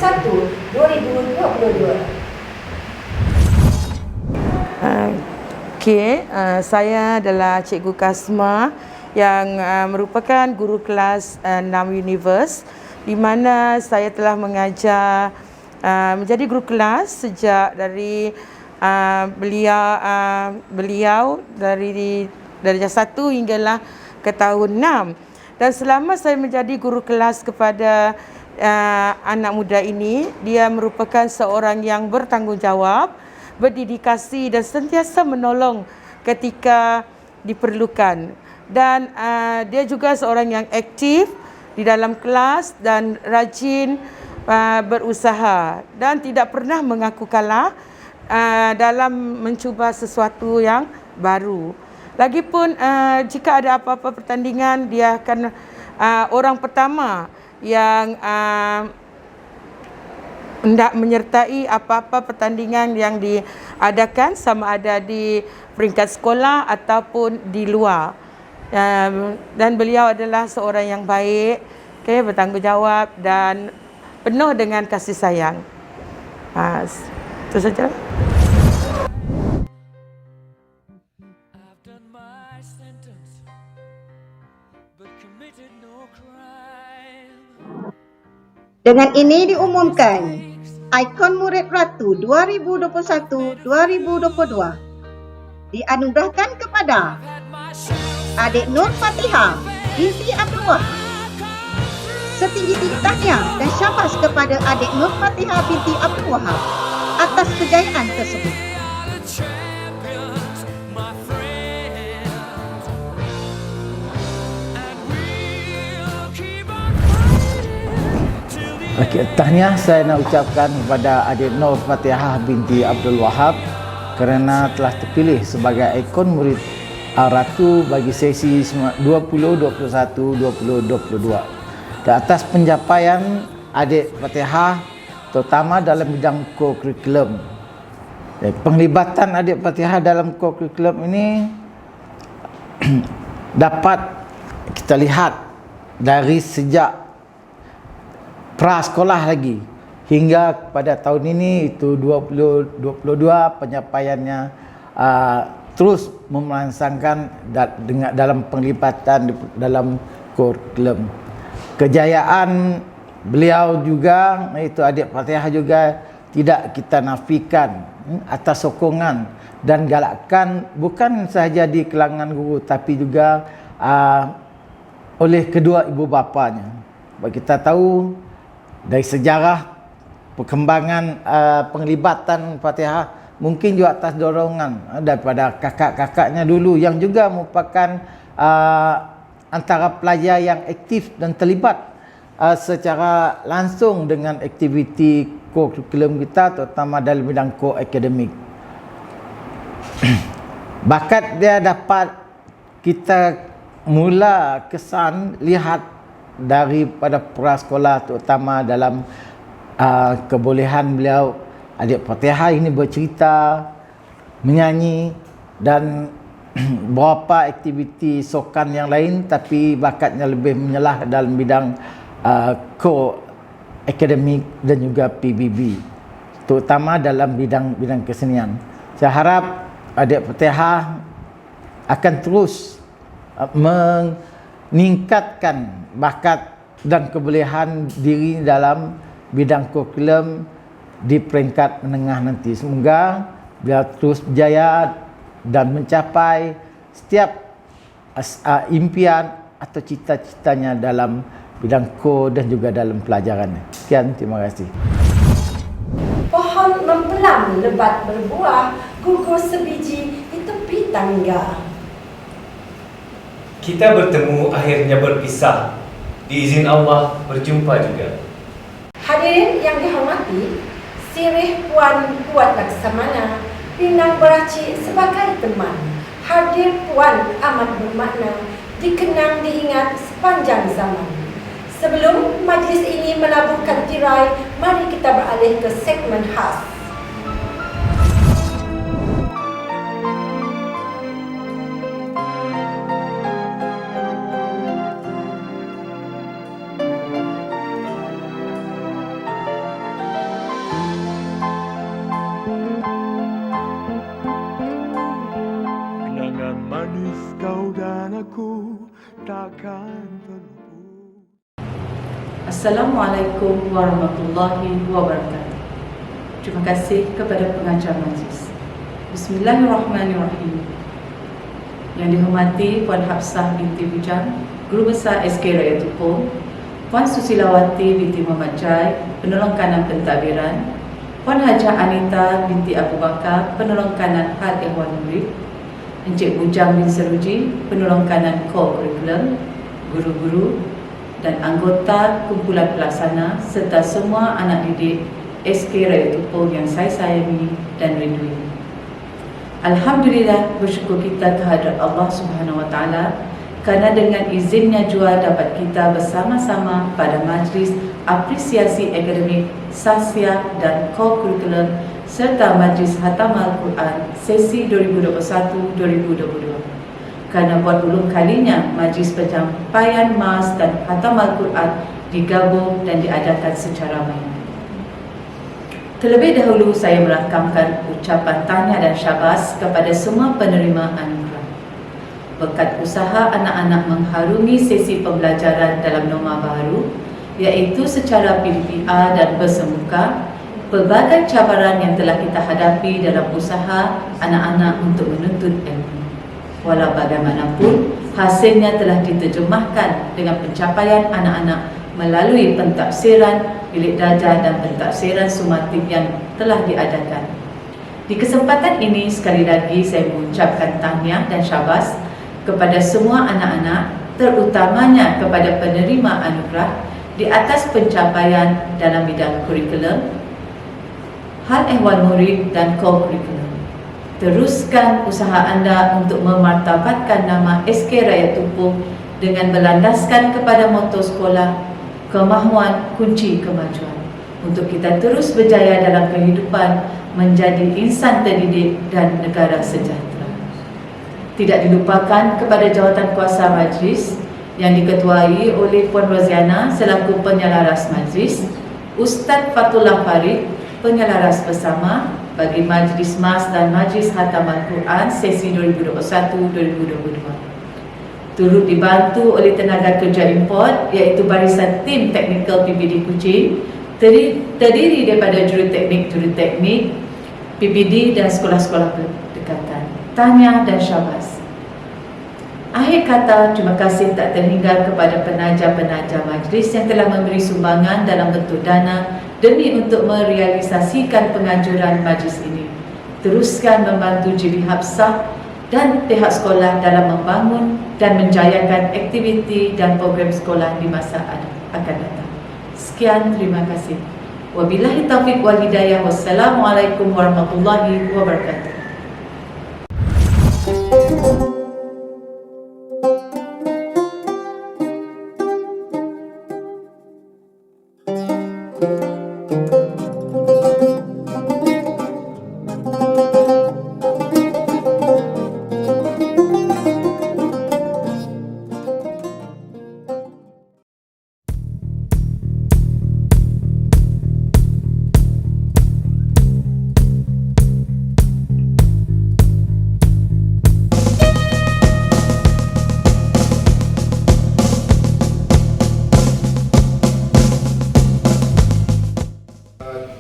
Saya adalah Cikgu Kasma yang merupakan guru kelas 6 Universe, di mana saya telah mengajar menjadi guru kelas sejak dari beliau dari darjah 1 hinggalah ke tahun 6. Dan selama saya menjadi guru kelas kepada anak muda ini, dia merupakan seorang yang bertanggungjawab, berdedikasi dan sentiasa menolong ketika diperlukan. Dan dia juga seorang yang aktif di dalam kelas dan rajin berusaha dan tidak pernah mengaku kalah dalam mencuba sesuatu yang baru. Lagipun jika ada apa-apa pertandingan, dia akan orang pertama yang hendak menyertai apa-apa pertandingan yang diadakan, sama ada di peringkat sekolah ataupun di luar. Dan beliau adalah seorang yang baik, bertanggungjawab dan penuh dengan kasih sayang. Itu saja. Dengan ini diumumkan ikon murid Ratu 2021-2022 dianugerahkan kepada adik Nur Fatihah binti Abdul Wahab. Setinggi-tinggi tahniah dan syabas kepada adik Nur Fatihah binti Abdul Wahab atas kejayaan tersebut. Tahniah saya nak ucapkan kepada adik Nur Fatihah binti Abdul Wahab kerana telah terpilih sebagai ikon murid Ratu bagi sesi 2021-2022. Dan atas pencapaian adik Fatihah terutama dalam bidang ko-kurikulum. Penglibatan adik Fatihah dalam ko-kurikulum ini dapat kita lihat dari sejak prasekolah lagi hingga pada tahun ini itu 2022 pencapaiannya terus melangsangkan dalam penglibatan dalam kurikulum. Kejayaan beliau juga, iaitu adik Fatihah juga tidak kita nafikan atas sokongan dan galakkan bukan sahaja di kalangan guru tapi juga oleh kedua ibu bapanya. Kita tahu dari sejarah perkembangan penglibatan Fatihah mungkin juga atas dorongan daripada kakak-kakaknya dulu yang juga merupakan antara pelajar yang aktif dan terlibat secara langsung dengan aktiviti kurikulum kita, terutama dalam bidang akademik. Bakat dia dapat kita mula kesan lihat daripada prasekolah, terutama dalam kebolehan beliau adik Fatihah ini bercerita, menyanyi dan beberapa aktiviti sokan yang lain, tapi bakatnya lebih menyelah dalam bidang akademik dan juga PBB, terutama dalam bidang kesenian. Saya harap adik Fatihah akan terus meningkatkan bakat dan kebolehan diri dalam bidang kurikulum di peringkat menengah nanti. Semoga beliau terus berjaya dan mencapai setiap impian atau cita-citanya dalam bidang dan juga dalam pelajarannya. Sekian, terima kasih. Pohon mempelam lebat berbuah, gugur sebiji di tepi tangga. Kita bertemu akhirnya berpisah. Diizin Allah berjumpa juga. Hadirin yang dihormati, sirih Puan Puat Laksamana, Pinang Beraci sebagai teman. Hadir Puan amat bermakna, dikenang diingat sepanjang zaman. Sebelum majlis ini menaburkan tirai, mari kita beralih ke segmen khas. Kenangan manis kau dan aku takkan terlupa. Assalamualaikum warahmatullahi wabarakatuh. Terima kasih kepada pengajar majlis. Bismillahirrahmanirrahim. Yang dihormati Puan Hafsah binti Bujang, Guru Besar SK Raya Tupong, Puan Susilawati binti Muhammad Jai, Penolong Kanan Pentadbiran, Puan Hajah Anita binti Abu Bakar, Penolong Kanan Hal Ehwal Murid, Encik Bujang bin Seruji, Penolong Kanan Kurikulum, guru-guru dan anggota kumpulan pelaksana serta semua anak didik SK Raya Tupong yang saya sayangi dan rindu. Alhamdulillah, bersyukur kita kehadrat Allah Subhanahu Wa Taala kerana dengan izinnya jua dapat kita bersama-sama pada majlis apresiasi akademik, sasya dan kurikulum serta majlis Hatam Al-Quran sesi 2021-2022. Kerana buat ulung kalinya majlis penyampaian mas dan Hatam Al-Quran digabung dan diadakan secara baik. Terlebih dahulu saya merakamkan ucapan tahniah dan syabas kepada semua penerima anugerah. Berkat usaha anak-anak mengharungi sesi pembelajaran dalam norma baru, iaitu secara PDPR dan bersemuka, pelbagai cabaran yang telah kita hadapi dalam usaha anak-anak untuk menuntut ilmu. Walau bagaimanapun, hasilnya telah diterjemahkan dengan pencapaian anak-anak melalui pentafsiran bilik darjah dan pentafsiran sumatif yang telah diadakan. Di kesempatan ini, sekali lagi saya mengucapkan tahniah dan syabas kepada semua anak-anak, terutamanya kepada penerima anugerah di atas pencapaian dalam bidang kurikulum, hal ehwal murid dan kurikulum. Teruskan usaha anda untuk memartabatkan nama SK Raya Tupong dengan berlandaskan kepada moto sekolah, kemahuan kunci kemajuan. Untuk kita terus berjaya dalam kehidupan, menjadi insan terdidik dan negara sejahtera. Tidak dilupakan kepada jawatan kuasa majlis yang diketuai oleh Puan Roziana selaku penyelaras majlis, Ustaz Fatullah Farid penyelaras bersama bagi Majlis Mas dan Majlis Hatam Al-Quran sesi 2021-2022. Turut dibantu oleh tenaga kerja import iaitu barisan tim teknikal PBD Kuching, terdiri daripada juruteknik, PBD dan sekolah-sekolah kedekatan. Tahniah dan syabas. Akhir kata, terima kasih tak terhingga kepada penaja-penaja majlis yang telah memberi sumbangan dalam bentuk dana demi untuk merealisasikan penganjuran majlis ini. Teruskan membantu JB Hafsah dan pihak sekolah dalam membangun dan menjayakan aktiviti dan program sekolah di masa akan datang. Sekian, terima kasih. Wabillahi taufiq wal hidayah. Wassalamualaikum warahmatullahi wabarakatuh.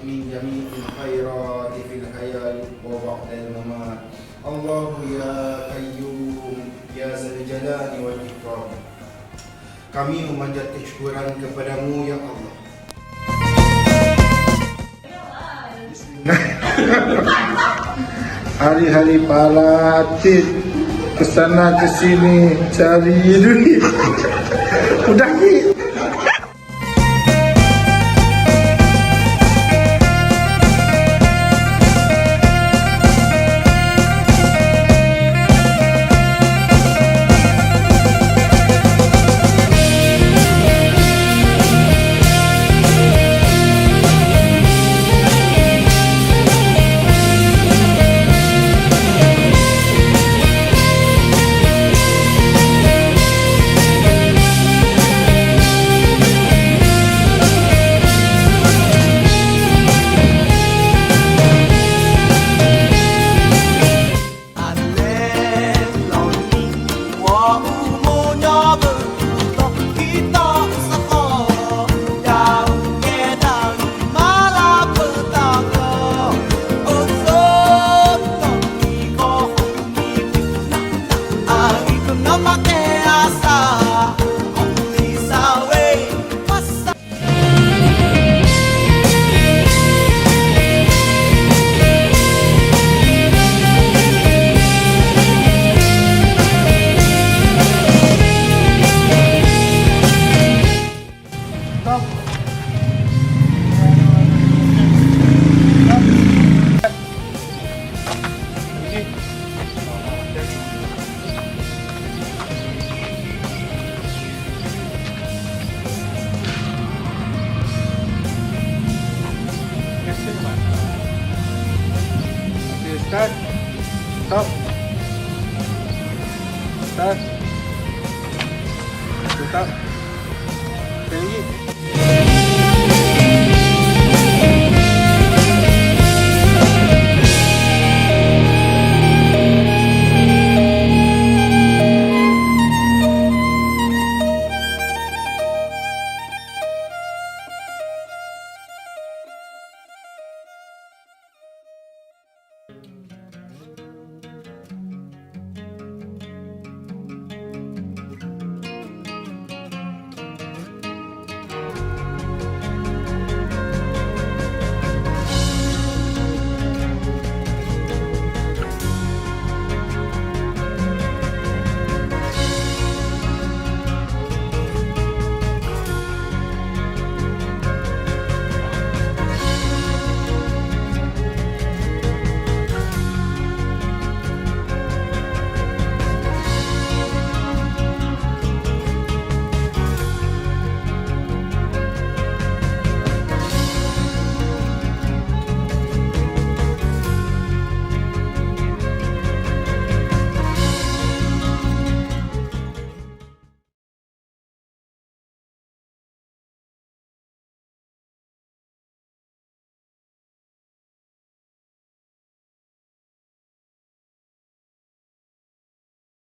من جميع الخيرات في الحياة وبعد الممات الله يا قيوم يا ذا الجلال والإكرام. Kami memanjat kesyukuran kepadamu ya Allah. Hari-hari pala atit kesana kesini cari duit. Udah ki. Start. Stop. Start. Stop. Sekali lagi.